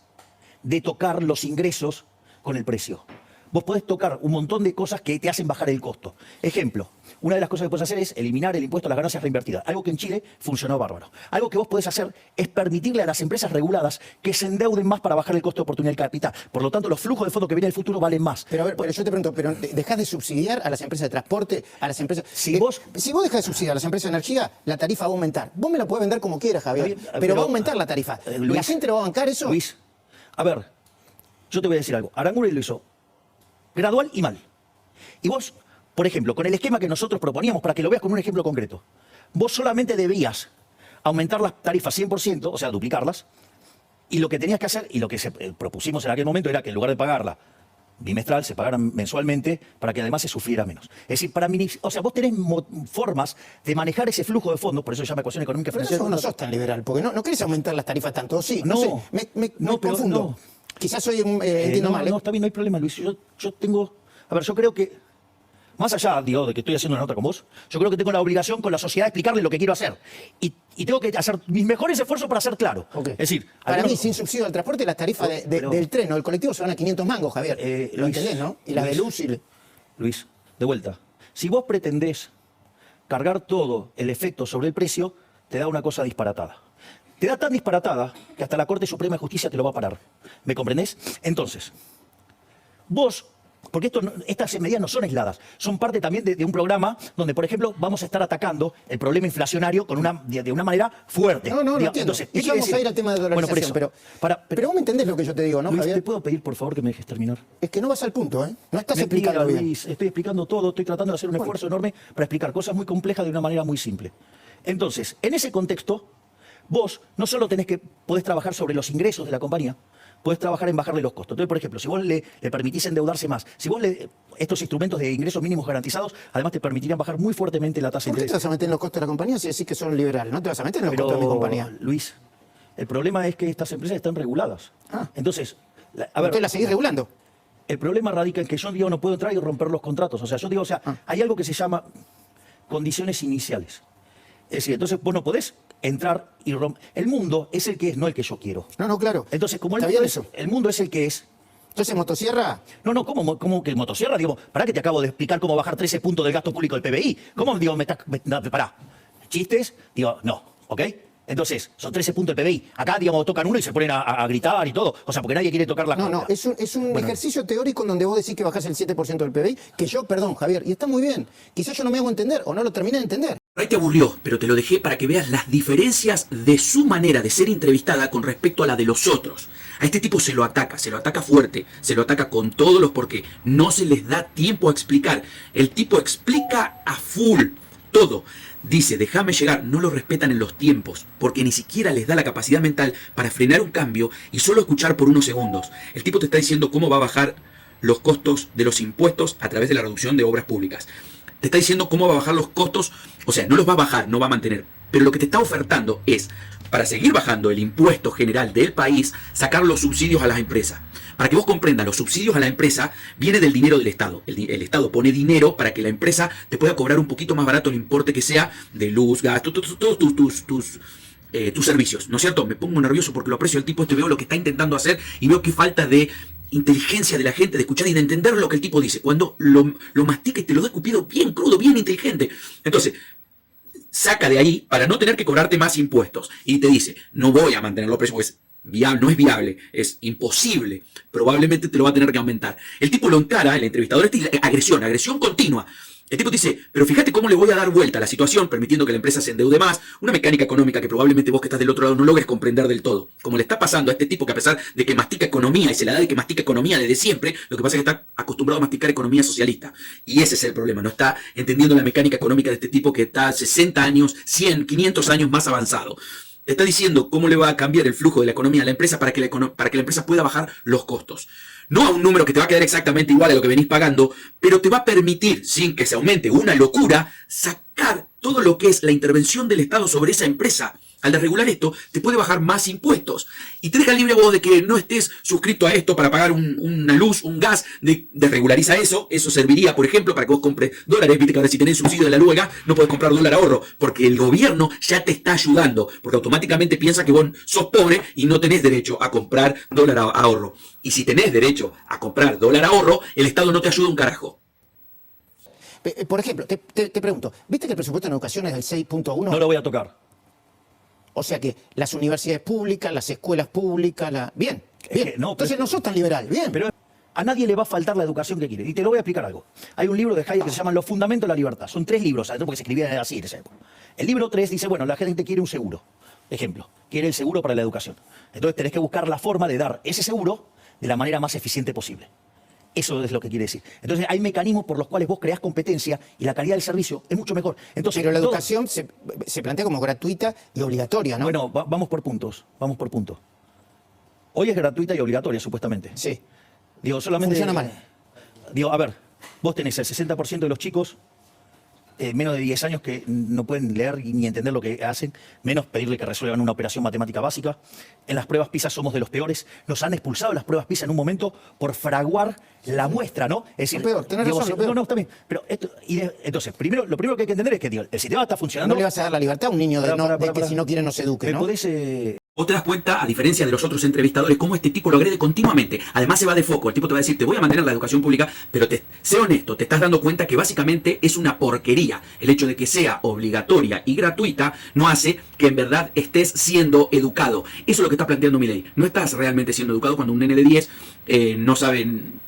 de tocar los ingresos con el precio, vos podés tocar un montón de cosas que te hacen bajar el costo. Ejemplo, una de las cosas que podés hacer es eliminar el impuesto a las ganancias reinvertidas, algo que en Chile funcionó bárbaro. Algo que vos podés hacer es permitirle a las empresas reguladas que se endeuden más para bajar el costo de oportunidad del capital. Por lo tanto, los flujos de fondos que vienen del futuro valen más. Pero a ver, yo te pregunto, ¿pero dejás de subsidiar a las empresas de transporte, a las empresas...? Si vos dejás de subsidiar a las empresas de energía, la tarifa va a aumentar. Vos me la podés vender como quieras, Javier, pero va a aumentar la tarifa. ¿La gente lo va a bancar eso? Luis, a ver, yo te voy a decir algo. Aranguren lo hizo gradual y mal. Y vos, por ejemplo, con el esquema que nosotros proponíamos, para que lo veas con un ejemplo concreto, vos solamente debías aumentar las tarifas 100%, o sea, duplicarlas, y lo que tenías que hacer, y lo que propusimos en aquel momento era que en lugar de pagarla bimestral, se pagaran mensualmente, para que además se sufriera menos. Es decir, o sea, vos tenés formas de manejar ese flujo de fondos, por eso se llama ecuación económica Pero financiera. eso no sos tan liberal, porque no querés aumentar las tarifas tanto, ¿o sí? No, sé, me pero confundo. no. Quizás soy entiendo mal. No, está bien, no hay problema, Luis. Yo tengo... A ver, yo creo que... Más allá, digo, de que estoy haciendo una nota con vos, yo creo que tengo la obligación con la sociedad de explicarle lo que quiero hacer. Y tengo que hacer mis mejores esfuerzos para ser claro. Okay. Es decir, para mí, sin subsidio al transporte, las tarifas del tren o del colectivo se van a 500 mangos, Javier. Lo Luis, entendés, ¿no? Y la de luz y... Luis, de vuelta. Si vos pretendés cargar todo el efecto sobre el precio, te da una cosa disparatada. Te da tan disparatada que hasta la Corte Suprema de Justicia te lo va a parar. ¿Me comprendés? Entonces, vos... Porque estas medidas no son aisladas, son parte también de un programa donde, por ejemplo, vamos a estar atacando el problema inflacionario de una manera fuerte. No entiendo. Entonces, y vamos a ir al tema de dolarización. Bueno, por eso, pero vos me entendés lo que yo te digo, ¿no, Luis, Javier? ¿te puedo pedir, por favor, que me dejes terminar? Es que no vas al punto, ¿eh? No estás Mentira, explicando bien. Luis, estoy explicando todo, estoy tratando de hacer un esfuerzo enorme para explicar cosas muy complejas de una manera muy simple. Entonces, en ese contexto, vos no solo podés trabajar sobre los ingresos de la compañía, podés trabajar en bajarle los costos. Entonces, por ejemplo, si vos le permitís endeudarse más, si vos estos instrumentos de ingresos mínimos garantizados, además te permitirían bajar muy fuertemente la tasa de ¿Por qué interés. te vas a meter en los costos de la compañía si decís que son liberales? No te vas a meter en los costos de mi compañía. Luis, el problema es que estas empresas están reguladas. Entonces, a ver, ¿usted la seguís regulando? El problema radica en que yo digo no puedo entrar y romper los contratos. O sea, yo digo, hay algo que se llama condiciones iniciales. Es decir, entonces vos no podés entrar y romper. El mundo es el que es, no el que yo quiero. No, claro. Entonces, como el mundo es el que es. Entonces, ¿motosierra? No, ¿cómo que motosierra? Digo, pará que te acabo de explicar cómo bajar 13 puntos del gasto público del PBI. ¿Cómo, digo, pará? ¿Chistes? Digo, no, ¿ok? Entonces, son 13 puntos del PBI. Acá, digamos, tocan uno y se ponen a gritar y todo. O sea, porque nadie quiere tocar la cuerda. No, es un ejercicio teórico en donde vos decís que bajás el 7% del PBI, que yo, perdón, Javier, y está muy bien. Quizás yo no me hago entender o no lo terminé de entender. Ahí te aburrió, pero te lo dejé para que veas las diferencias de su manera de ser entrevistada con respecto a la de los otros. A este tipo se lo ataca fuerte, se lo ataca con todos los porque no se les da tiempo a explicar. El tipo explica a full todo. Dice, déjame llegar, no lo respetan en los tiempos, porque ni siquiera les da la capacidad mental para frenar un cambio y solo escuchar por unos segundos. El tipo te está diciendo cómo va a bajar los costos de los impuestos a través de la reducción de obras públicas. Te está diciendo cómo va a bajar los costos, o sea, no los va a bajar, no va a mantener. Pero lo que te está ofertando es, para seguir bajando el impuesto general del país, sacar los subsidios a las empresas. Para que vos comprendas, los subsidios a la empresa viene del dinero del Estado. El Estado pone dinero para que la empresa te pueda cobrar un poquito más barato el importe que sea de luz, gas, todos tus servicios. ¿No es cierto? Me pongo nervioso porque lo aprecio al tipo, veo lo que está intentando hacer y veo que falta de inteligencia de la gente, de escuchar y de entender lo que el tipo dice. Cuando lo mastica y te lo da escupido bien crudo, bien inteligente. Entonces, saca de ahí para no tener que cobrarte más impuestos. Y te dice, no voy a mantener los precios, pues no es viable, es imposible. Probablemente te lo va a tener que aumentar. El tipo lo encara, el entrevistador, agresión continua. El tipo te dice, pero fíjate cómo le voy a dar vuelta a la situación, permitiendo que la empresa se endeude más, una mecánica económica que probablemente vos que estás del otro lado no logres comprender del todo. Como le está pasando a este tipo que a pesar de que mastica economía y se la da de que mastica economía desde siempre, lo que pasa es que está acostumbrado a masticar economía socialista. Y ese es el problema, no está entendiendo la mecánica económica de este tipo que está 60 años, 100, 500 años más avanzado. Te está diciendo cómo le va a cambiar el flujo de la economía a la empresa para que la empresa pueda bajar los costos. No a un número que te va a quedar exactamente igual a lo que venís pagando, pero te va a permitir, sin que se aumente una locura, sacar todo lo que es la intervención del Estado sobre esa empresa. Al desregular esto, te puede bajar más impuestos. Y te deja libre vos de que no estés suscrito a esto para pagar una luz, un gas, desregulariza eso. Eso serviría, por ejemplo, para que vos compres dólares. Viste que ahora si tenés subsidio de la luz, no podés comprar dólar ahorro, porque el gobierno ya te está ayudando, porque automáticamente piensa que vos sos pobre y no tenés derecho a comprar dólar ahorro. Y si tenés derecho a comprar dólar ahorro, el Estado no te ayuda un carajo. Por ejemplo, te pregunto, ¿viste que el presupuesto en educación es del 6.1? No lo voy a tocar. O sea que las universidades públicas, las escuelas públicas, Bien. Entonces no sos tan liberal, bien. Pero a nadie le va a faltar la educación que quiere. Y te lo voy a explicar algo. Hay un libro de Hayek que se llama Los Fundamentos de la Libertad. Son 3 libros, adentro porque se escribían así en esa época. El libro 3 dice, bueno, la gente quiere un seguro. Ejemplo, quiere el seguro para la educación. Entonces tenés que buscar la forma de dar ese seguro de la manera más eficiente posible. Eso es lo que quiere decir. Entonces hay mecanismos por los cuales vos creás competencia y la calidad del servicio es mucho mejor. Entonces, pero la educación se plantea como gratuita y obligatoria, ¿no? Bueno, vamos por puntos. Hoy es gratuita y obligatoria, supuestamente. Sí. Digo, solamente... Funciona mal. digo, a ver, vos tenés el 60% de los chicos menos de 10 años que no pueden leer ni entender lo que hacen, menos pedirle que resuelvan una operación matemática básica. En las pruebas PISA somos de los peores. Nos han expulsado de las pruebas PISA en un momento por fraguar la muestra, ¿no? Es decir, Lo peor, tenés razón, lo peor. no, está bien. Pero entonces, lo primero que hay que entender es que digo, el sistema está funcionando. No le vas a dar la libertad a un niño de que si no quiere no se eduque, ¿Me ¿no? podés, Vos te das cuenta, a diferencia de los otros entrevistadores, cómo este tipo lo agrede continuamente. Además se va de foco. El tipo te va a decir, te voy a mantener la educación pública, pero sé honesto, te estás dando cuenta que básicamente es una porquería. El hecho de que sea obligatoria y gratuita no hace que en verdad estés siendo educado. Eso es lo que está planteando Milei. No estás realmente siendo educado cuando un nene de 10 no sabe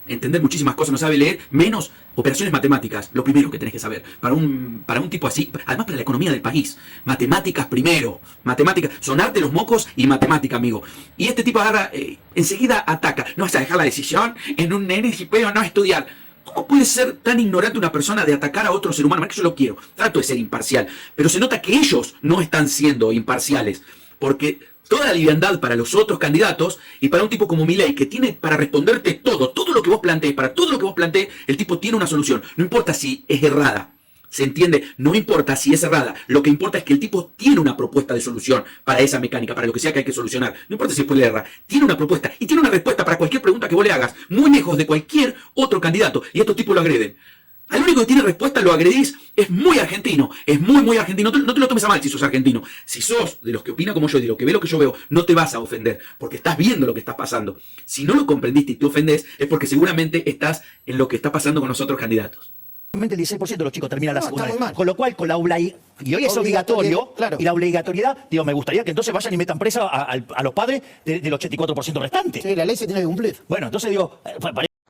entender muchísimas cosas, no sabe leer, menos operaciones matemáticas. Lo primero que tenés que saber. Para un tipo así, además para la economía del país. Matemáticas primero. Matemáticas, sonarte los mocos y matemática, amigo. Y este tipo agarra, enseguida ataca. No vas a dejar la decisión en un nene si puede o no estudiar. ¿Cómo puede ser tan ignorante una persona de atacar a otro ser humano? Es que yo lo quiero. Trato de ser imparcial. Pero se nota que ellos no están siendo imparciales. Porque toda la liviandad para los otros candidatos y para un tipo como Milei, que tiene para responderte todo lo que vos plantees, para todo lo que vos plantees, el tipo tiene una solución. No importa si es errada. ¿Se entiende? No importa si es errada. Lo que importa es que el tipo tiene una propuesta de solución para esa mecánica, para lo que sea que hay que solucionar. No importa si puede errar. Tiene una propuesta y tiene una respuesta para cualquier pregunta que vos le hagas, muy lejos de cualquier otro candidato. Y estos tipos lo agreden. Al único que tiene respuesta lo agredís, es muy argentino, es muy argentino. No te lo tomes a mal si sos argentino. Si sos de los que opina como yo y de los que ve lo que yo veo, no te vas a ofender, porque estás viendo lo que está pasando. Si no lo comprendiste y te ofendés, es porque seguramente estás en lo que está pasando con los otros candidatos. el 16% de los chicos terminan la No, secundaria. está muy mal. Con lo cual, y hoy es obligatorio, claro. y la obligatoriedad, digo, me gustaría que entonces vayan y metan presa a los padres del 84% restante. Sí, la ley se tiene que cumplir. Bueno, entonces digo,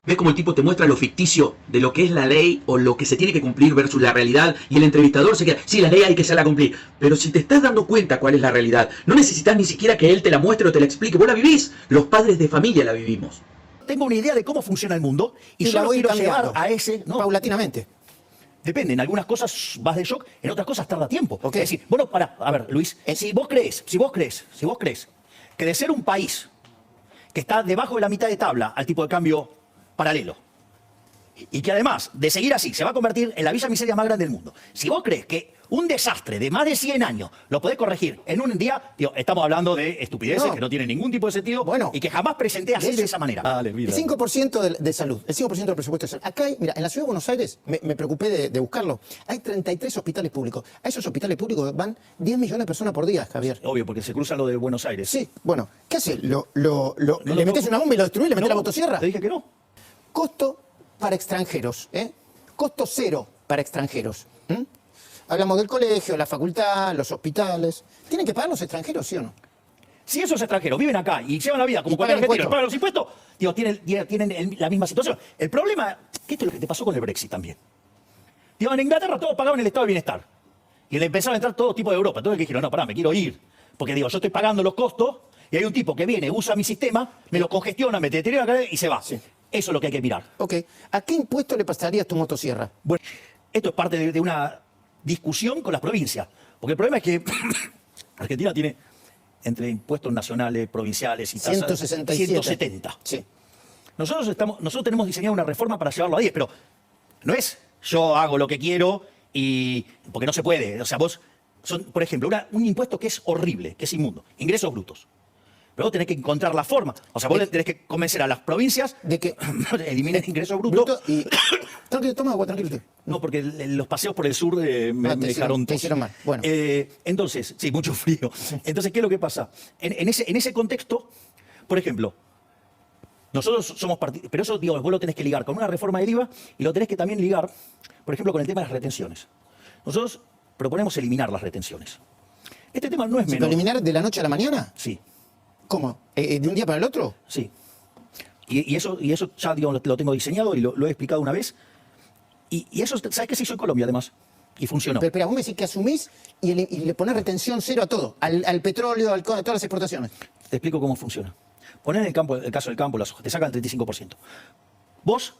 ¿Ves cómo el tipo te muestra lo ficticio de lo que es la ley o lo que se tiene que cumplir versus la realidad? Y el entrevistador se queda, sí, la ley hay que hacerla cumplir. Pero si te estás dando cuenta cuál es la realidad, no necesitas ni siquiera que él te la muestre o te la explique. Vos la vivís. Los padres de familia la vivimos. tengo una idea de cómo funciona el mundo y Y yo la lo voy quiero llevar cambiando. a ese... ¿no? Paulatinamente. Depende, en algunas cosas vas de shock, en otras cosas tarda tiempo. Ok. Es decir, bueno, a ver, Luis, si vos crees que de ser un país que está debajo de la mitad de tabla al tipo de cambio paralelo, y que además de seguir así se va a convertir en la villa miseria más grande del mundo, si vos crees que un desastre de más de 100 años lo podés corregir en un día, digo, estamos hablando de estupideces No. que no tienen ningún tipo de sentido Bueno. y que jamás presenté así de esa manera. El 5% de salud, el 5% del presupuesto de salud. Acá hay, mira, en la ciudad de Buenos Aires, me preocupé de buscarlo, hay 33 hospitales públicos. A esos hospitales públicos van 10 millones de personas por día, Javier. Obvio, porque se cruza lo de Buenos Aires. Sí, bueno, ¿qué hace? ¿Le metes una bomba y lo destruís? ¿Le metes la motosierra? Te dije que no. Costo para extranjeros, ¿eh? Costo cero para extranjeros. Hablamos del colegio, la facultad, los hospitales. ¿Tienen que pagar los extranjeros, sí o no? Si esos extranjeros viven acá y llevan la vida como Y cualquier pagan argentino, impuestos. pagan los impuestos, digo, tienen la misma situación. El problema, que esto es lo que te pasó con el Brexit también. Digo, en Inglaterra todos pagaban el estado de bienestar. Y le empezaron a entrar todo tipo de Europa. Entonces que dijeron, no, pará, me quiero ir. Porque digo, yo estoy pagando los costos y hay un tipo que viene, usa mi sistema, me lo congestiona, me deteriora la cadena y se va. Sí. Eso es lo que hay que mirar. Ok. ¿A qué impuesto le pasarías tu motosierra? Bueno, esto es parte de una discusión con las provincias. Porque el problema es que Argentina tiene entre impuestos nacionales, provinciales y tasas 167. 170. Sí. Nosotros tenemos diseñado una reforma para llevarlo a 10, pero no es yo hago lo que quiero y porque no se puede. O sea, por ejemplo, un impuesto que es horrible, que es inmundo, ingresos brutos. Pero vos tenés que encontrar la forma. O sea, vos tenés que convencer a las provincias de que eliminen ingresos brutos. y... Tranquilo, toma agua, tranquilo. No, porque los paseos por el sur me te dejaron te hicieron mal. Bueno. Entonces, sí, mucho frío. Entonces, ¿qué es lo que pasa? En ese contexto, por ejemplo, nosotros somos partidos, pero eso, digo, vos lo tenés que ligar con una reforma del IVA y lo tenés que también ligar, por ejemplo, con el tema de las retenciones. Nosotros proponemos eliminar las retenciones. Este tema no es ¿Se menor. puede eliminar de la noche a la mañana? Sí, ¿Cómo? ¿De un día para el otro? sí. Y eso ya digo, lo tengo diseñado y lo he explicado una vez. Y eso, ¿sabes qué se hizo en Colombia además? Y funcionó. Pero espera, vos me decís que asumís y le ponés retención cero a todo, al petróleo, a todas las exportaciones. Te explico cómo funciona. Poner el caso del campo, la soja, te sacan el 35%. Vos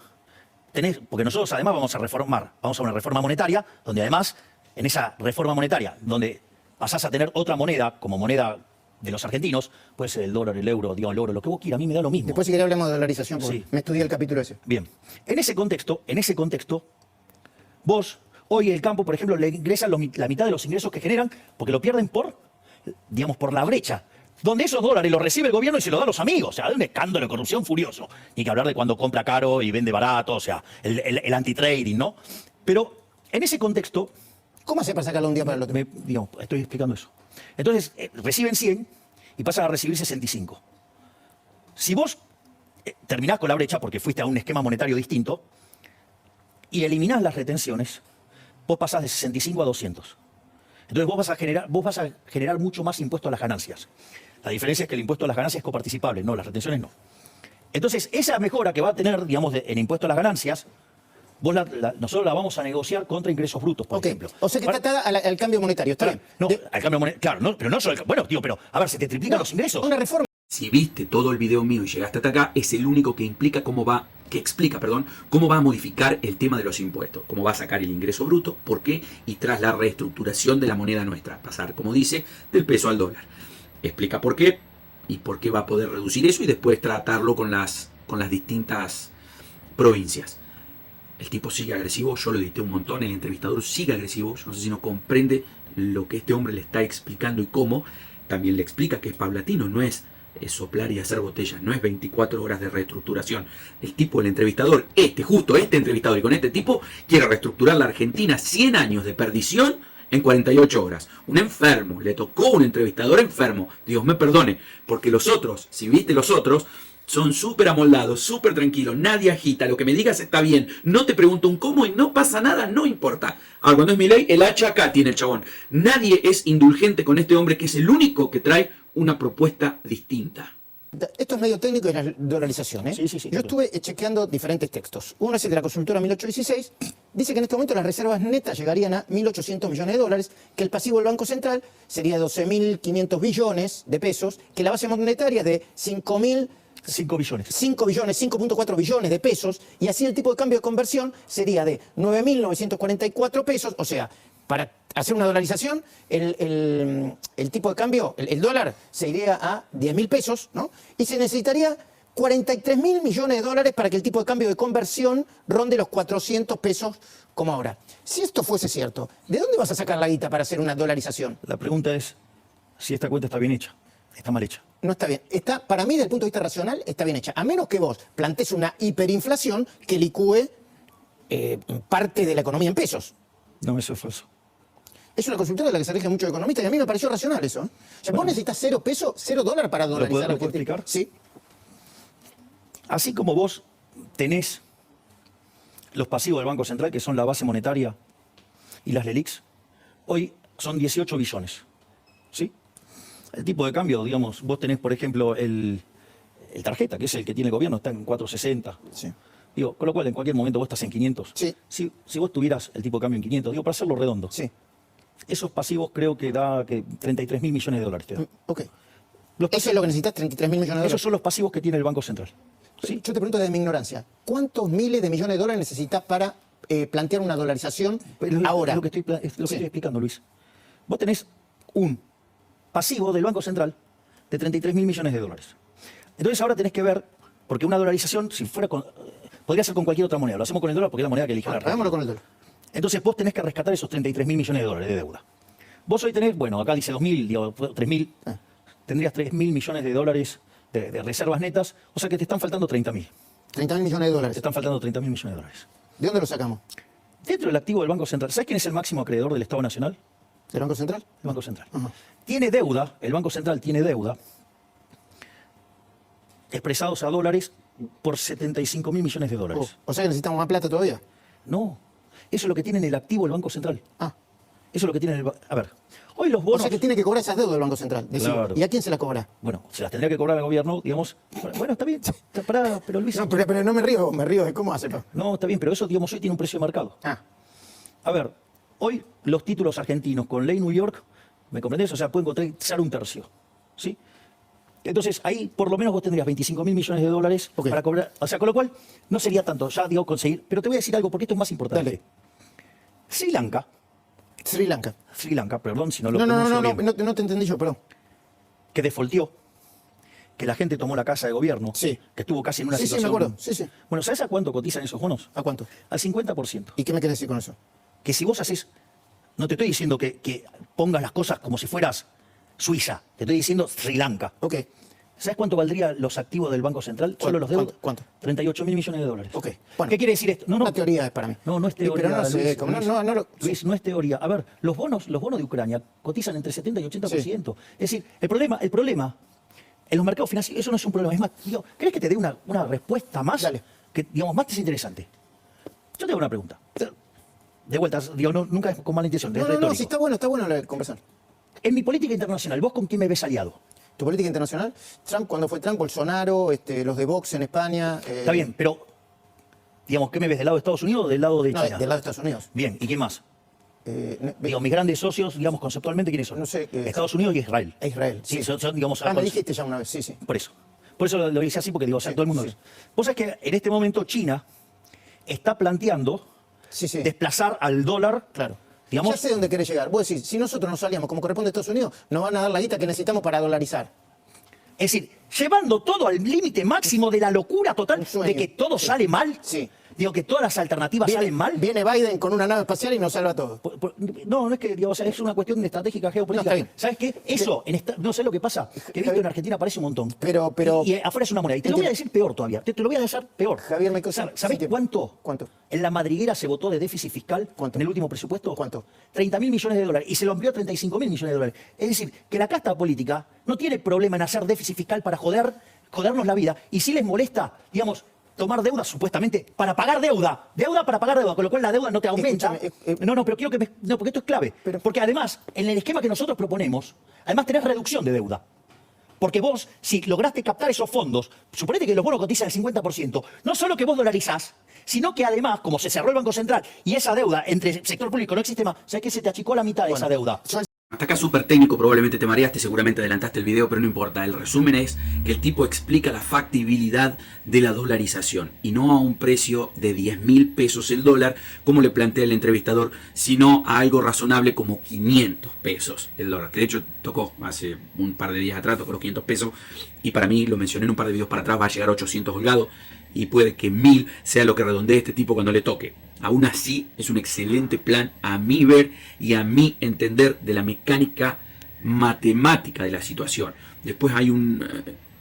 tenés, porque nosotros además vamos a una reforma monetaria, donde además, en esa reforma monetaria, donde pasás a tener otra moneda como moneda de los argentinos, puede ser el dólar, el euro, digamos, el oro, lo que vos quieras, a mí me da lo mismo. Después si querés hablamos de dolarización, porque Sí. me estudié el capítulo ese. Bien. En ese contexto, vos, hoy el campo, por ejemplo, le ingresan la mitad de los ingresos que generan, porque lo pierden por la brecha. Donde esos dólares los recibe el gobierno y se los da a los amigos. O sea, hay un escándalo de corrupción furioso. Ni que hablar de cuando compra caro y vende barato, o sea, el anti-trading, ¿no? Pero en ese contexto, ¿Cómo hace para sacarlo un día para el otro? estoy explicando eso. Entonces, reciben 100 y pasan a recibir 65. Si vos terminás con la brecha porque fuiste a un esquema monetario distinto y eliminás las retenciones, vos pasás de 65 a 200. Entonces vos vas a generar mucho más impuesto a las ganancias. La diferencia es que el impuesto a las ganancias es coparticipable, no, las retenciones no. Entonces, esa mejora que va a tener, digamos, en impuesto a las ganancias, nosotros la vamos a negociar contra ingresos brutos, por ejemplo. O sea que está atada al cambio monetario, está bien. No, al cambio monetario, claro, no, pero no solo pero a ver, se te triplican los ingresos. Una reforma. Si viste todo el video mío y llegaste hasta acá, es el único que explica cómo va a modificar el tema de los impuestos, cómo va a sacar el ingreso bruto, por qué, y tras la reestructuración de la moneda nuestra, pasar, como dice, del peso al dólar. Explica por qué y por qué va a poder reducir eso y después tratarlo con las distintas provincias. El tipo sigue agresivo, yo lo edité un montón, el entrevistador sigue agresivo, yo no sé si no comprende lo que este hombre le está explicando y cómo. También le explica que es paulatino, no es soplar y hacer botellas, no es 24 horas de reestructuración. El tipo, el entrevistador, justo este entrevistador y con este tipo, quiere reestructurar la Argentina, 100 años de perdición en 48 horas. Un enfermo, le tocó un entrevistador enfermo, Dios me perdone, porque los otros, si viste los otros, son súper amoldados, súper tranquilos, nadie agita, lo que me digas está bien, no te pregunto un cómo y no pasa nada, no importa. Ahora, cuando es mi ley, el hacha acá tiene el chabón. Nadie es indulgente con este hombre que es el único que trae una propuesta distinta. Esto es medio técnico de la dolarización, ¿eh? Sí. Yo estuve chequeando diferentes textos. Uno es el de la consultora 1816. Dice que en este momento las reservas netas llegarían a 1.800 millones de dólares, que el pasivo del Banco Central sería de 12.500 billones de pesos, que la base monetaria es de 5 billones, 5.4 billones de pesos, y así el tipo de cambio de conversión sería de 9.944 pesos, o sea, para hacer una dolarización, el tipo de cambio, el dólar, se iría a 10.000 pesos, ¿no? Y se necesitaría 43.000 millones de dólares para que el tipo de cambio de conversión ronde los 400 pesos como ahora. Si esto fuese cierto, ¿de dónde vas a sacar la guita para hacer una dolarización? La pregunta es si esta cuenta está bien hecha. Está mal hecha. No está bien. Para mí, desde el punto de vista racional, está bien hecha. A menos que vos plantees una hiperinflación que licúe parte de la economía en pesos. No, eso es falso. Es una consultora de la que se rige mucho economistas y a mí me pareció racional eso. O sea, vos necesitas 0 pesos, 0 dólares para dolarizar. ¿Lo puedo explicar? Sí. Así como vos tenés los pasivos del Banco Central, que son la base monetaria, y las LELIQs, hoy son 18 billones. ¿Sí? El tipo de cambio, digamos, vos tenés, por ejemplo, el tarjeta, que es el que tiene el gobierno, está en 4.60. Sí. Digo, con lo cual en cualquier momento vos estás en 500. Sí. Si vos tuvieras el tipo de cambio en 500, digo, para hacerlo redondo. Sí. Esos pasivos creo que da 33.000 millones de dólares. Te da. Ok. Eso es lo que necesitas, 33.000 millones de dólares. Esos son los pasivos que tiene el Banco Central. ¿Sí? Yo te pregunto desde mi ignorancia, ¿cuántos miles de millones de dólares necesitas para plantear una dolarización ahora? Es lo que estoy explicando, Luis. Vos tenés un pasivo del Banco Central de 33.000 millones de dólares. Entonces ahora tenés que ver, porque una dolarización, si fuera podría ser con cualquier otra moneda. Lo hacemos con el dólar porque es la moneda que elige la Hagámoslo con el dólar. Entonces vos tenés que rescatar esos 33.000 millones de dólares de deuda. Vos hoy tenés, bueno, acá dice 2.000, digo, 3.000, tendrías 3.000 millones de dólares de reservas netas, o sea que te están faltando 30.000. 30.000 millones de dólares. Te están faltando 30.000 millones de dólares. ¿De dónde lo sacamos? Dentro del activo del Banco Central. ¿Sabes quién es el máximo acreedor del Estado Nacional? ¿Del Banco Central? El Banco Central. Ajá. Tiene deuda, el Banco Central tiene deuda, expresados a dólares, por 75.000 millones de dólares. O sea que necesitamos más plata todavía. No, eso es lo que tiene en el activo el Banco Central. Ah. Eso es lo que tiene en el... A ver, hoy los bonos... O sea que tiene que cobrar esas deudas del Banco Central. Claro. ¿Y a quién se las cobra? Bueno, se las tendría que cobrar al gobierno, digamos... Bueno, está bien, pero Luis... No, pero no me río de cómo hace. No, está bien, pero eso, digamos, hoy tiene un precio de mercado. A ver, hoy los títulos argentinos con ley New York, ¿me comprendés? O sea, pueden cotizar un tercio, ¿sí? Entonces, ahí por lo menos vos tendrías 25.000 millones de dólares para cobrar. O sea, con lo cual no sería tanto, ya digo, conseguir. Pero te voy a decir algo, porque esto es más importante. Dale. Sri Lanka, perdón si no lo pronuncio bien. No te entendí yo, perdón. que defaultió, que la gente tomó la casa de gobierno, Sí. que estuvo casi en una Sí, sí, me situación... acuerdo. Sí, sí. Bueno, ¿sabes a cuánto cotizan esos bonos? ¿A cuánto? Al 50%. ¿Y qué me quieres decir con eso? Que si vos haces... No te estoy diciendo que pongas las cosas como si fueras Suiza, te estoy diciendo Sri Lanka. Ok. ¿Sabes cuánto valdrían los activos del Banco Central? Solo los deudas. ¿Cuánto? 38.000 millones de dólares. Ok. Bueno, ¿Qué quiere decir esto? No, una teoría es para mí. No, no es teoría. Pero no sé, Luis, como Luis, Luis, no es teoría. A ver, los bonos de Ucrania cotizan entre 70 y 80%. Es decir, el problema en los mercados financieros, eso no es un problema. Es más, digo, ¿crees que te dé una respuesta más? Dale. Que, digamos, más interesante. Yo te hago una pregunta. De vuelta, digo, nunca es con mala intención, es No, retórico. sí, está bueno conversar. En mi política internacional, ¿vos con quién me ves aliado? ¿Tu política internacional? Trump, cuando fue Trump, Bolsonaro, los de Vox en España. Está bien, pero, digamos, ¿qué me ves? ¿Del lado de Estados Unidos o del lado de No, China? del lado de Estados Unidos. Bien, ¿y quién más? No, Digo, mis grandes socios, digamos, conceptualmente, ¿quiénes son? No sé, Estados Unidos y Israel. Israel. Sí, son, digamos... me dijiste ya una vez, sí, sí. Por eso. Por eso lo hice así, porque digo, o sea, todo el mundo... sí. Vos sabés que en este momento China está planteando Sí, sí. desplazar al dólar, Claro. digamos... Ya sé dónde querés llegar. Vos decís, si nosotros nos salíamos como corresponde a Estados Unidos, nos van a dar la guita que necesitamos para dolarizar. Es decir, llevando todo al límite máximo de la locura total Un sueño. de que todo Sí. sale mal. Sí. Digo, que todas las alternativas salen mal. Viene Biden con una nave espacial y nos salva a todos. No, no es que, digo, o sea, es una cuestión de estratégica geopolítica. No, está bien. ¿Sabes qué? Eso, no sé lo que pasa, que he visto en Argentina parece un montón. Pero- Y afuera es una moneda. Y te lo voy a decir peor todavía. Te lo voy a decir peor. Javier, ¿Sabés sí, cuánto? ¿Cuánto? En la madriguera se votó de déficit fiscal ¿Cuánto? en el último presupuesto. ¿Cuánto? 30.000 millones de dólares. Y se lo amplió a 35.000 millones de dólares. Es decir, que la casta política no tiene problema en hacer déficit fiscal para jodernos la vida. Y si les molesta, digamos, tomar deuda supuestamente para pagar deuda. Deuda para pagar deuda, con lo cual la deuda no te aumenta. Escúchame, No, pero quiero que no, porque esto es clave. Porque además, en el esquema que nosotros proponemos, además tenés reducción de deuda. Porque vos, si lograste captar esos fondos, suponete que los bonos cotizan el 50%, no solo que vos dolarizás, sino que además, como se cerró el Banco Central y esa deuda entre el sector público no existe más, ¿sabés que se te achicó la mitad de esa deuda? Hasta acá súper técnico, probablemente te mareaste, seguramente adelantaste el video, pero no importa. El resumen es que el tipo explica la factibilidad de la dolarización y no a un precio de 10.000 pesos el dólar, como le plantea el entrevistador, sino a algo razonable como 500 pesos el dólar. Que de hecho tocó hace un par de días atrás, tocó los 500 pesos y para mí, lo mencioné en un par de videos para atrás, va a llegar a 800 holgado y puede que 1.000 sea lo que redondee este tipo cuando le toque. Aún así, es un excelente plan a mi ver y a mi entender de la mecánica matemática de la situación. Después hay un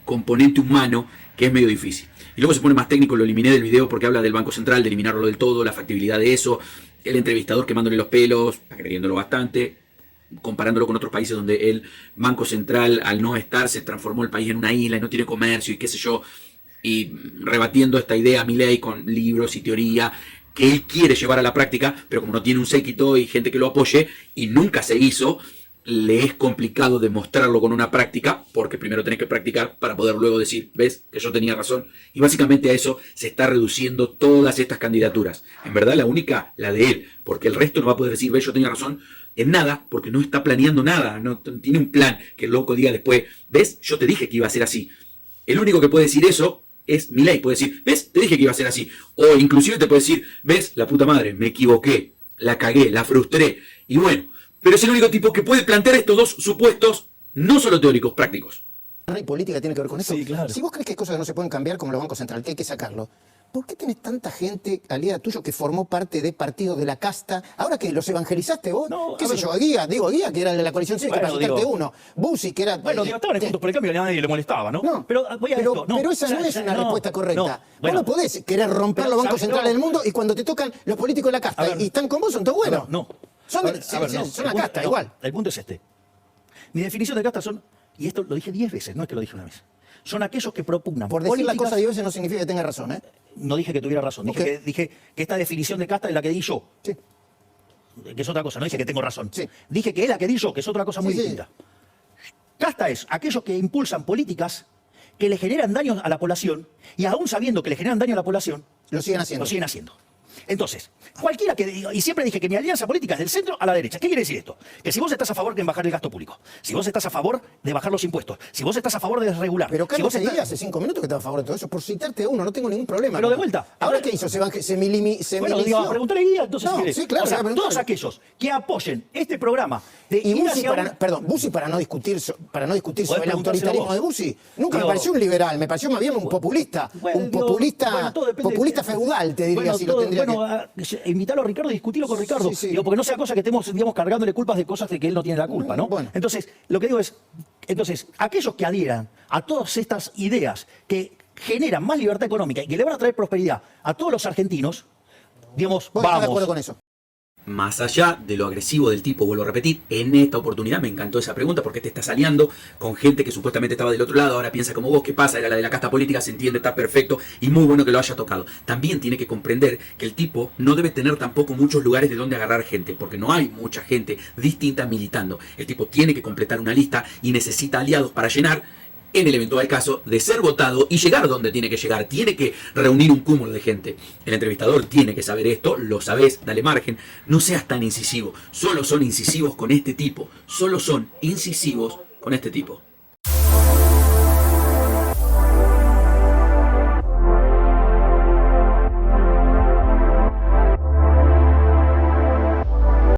componente humano que es medio difícil. Y luego se pone más técnico, lo eliminé del video porque habla del Banco Central, de eliminarlo del todo, la factibilidad de eso, el entrevistador quemándole los pelos, agrediéndolo bastante, comparándolo con otros países donde el Banco Central, al no estar, se transformó el país en una isla y no tiene comercio y qué sé yo, y rebatiendo esta idea Milei con libros y teoría que él quiere llevar a la práctica, pero como no tiene un séquito y gente que lo apoye y nunca se hizo, le es complicado demostrarlo con una práctica, porque primero tenés que practicar para poder luego decir, ves que yo tenía razón, y básicamente a eso se está reduciendo todas estas candidaturas. En verdad la única, la de él, porque el resto no va a poder decir, ves, yo tenía razón en nada, porque no está planeando nada, no tiene un plan que el loco diga después, ves, yo te dije que iba a ser así. El único que puede decir eso es Milei, puede decir, ves, te dije que iba a ser así. O inclusive te puede decir, ves, la puta madre, me equivoqué, la cagué, la frustré. Y bueno, pero es el único tipo que puede plantear estos dos supuestos, no solo teóricos, prácticos. ¿Y política tiene que ver con eso? Sí, claro. Si vos crees que hay cosas que no se pueden cambiar como los bancos centrales, que hay que sacarlo, ¿por qué tenés tanta gente aliada tuyo que formó parte de partidos de la casta? Ahora que los evangelizaste vos, No, qué a sé ver. yo, Guía, que era el de la coalición cívica, Bueno, para citarte digo. uno, Bussi, que era... Bueno, digo, estaban juntos por el cambio y a nadie le molestaba, ¿no? No, pero voy a esto, no. pero esa no es una respuesta correcta. No, Vos no podés querer romper pero, los bancos ¿sabes? centrales No. del mundo y cuando te tocan los políticos de la casta A ver. y están con vos son todos buenos. No. Son, A ver, no. son la El punto- casta, no, igual. El punto es este. Mi definición de casta son, y esto lo dije 10 veces, no es que lo dije una vez, son aquellos que propugnan Por decir la políticas- cosa 10 veces no significa que tengas razón, ¿eh? No dije que tuviera razón, Ok. dije que esta definición de casta es la que di yo, Sí. que es otra cosa, no dije que tengo razón. Sí. Dije que es la que di yo, que es otra cosa muy Sí, sí. distinta. Casta es aquellos que impulsan políticas que le generan daño a la población y aún sabiendo que le generan daño a la población, Lo siguen haciendo. lo siguen haciendo. Entonces, cualquiera que diga, y siempre dije que mi alianza política es del centro a la derecha. ¿Qué quiere decir esto? Que si vos estás a favor de bajar el gasto público, si vos estás a favor de bajar los impuestos, si vos estás a favor de desregular, Pero si Carlos, vos te estás... dije hace 5 minutos que estaba a favor de todo eso. Por citarte uno, no tengo ningún problema. Pero de vuelta. ¿Ahora qué hizo? Se Bueno, digo, preguntarle guía, entonces No, si querés. sí, claro, O sea, voy a preguntarle. todos aquellos que apoyen este programa de Y ir Bussi hacia para, un- perdón, Bussi para no discutir, sobre Podés el preguntárselo autoritarismo vos. de Bussi, nunca Digo, me pareció un liberal, me pareció más bien un populista. Bueno, un digo, populista, bueno, todo depende populista de- feudal, te diría, Bueno, si lo todo- tendría bueno, invitarlo a Ricardo y discutirlo con Ricardo. Sí, sí. Digo, porque no sea cosa que estemos, digamos, cargándole culpas de cosas de que él no tiene la culpa, ¿no? Bueno. Entonces, lo que digo es, aquellos que adhieran a todas estas ideas que generan más libertad económica y que le van a traer prosperidad a todos los argentinos, digamos, Vos estás de vamos. acuerdo con eso. Más allá de lo agresivo del tipo, vuelvo a repetir, en esta oportunidad me encantó esa pregunta porque te estás aliando con gente que supuestamente estaba del otro lado, ahora piensa como vos, ¿qué pasa? Era la de la casta política, se entiende, está perfecto y muy bueno que lo haya tocado. También tiene que comprender que el tipo no debe tener tampoco muchos lugares de donde agarrar gente, porque no hay mucha gente distinta militando. El tipo tiene que completar una lista y necesita aliados para llenar en el eventual caso de ser votado y llegar donde tiene que llegar. Tiene que reunir un cúmulo de gente. El entrevistador tiene que saber esto, lo sabés, dale margen. No seas tan incisivo. Solo son incisivos con este tipo. Solo son incisivos con este tipo.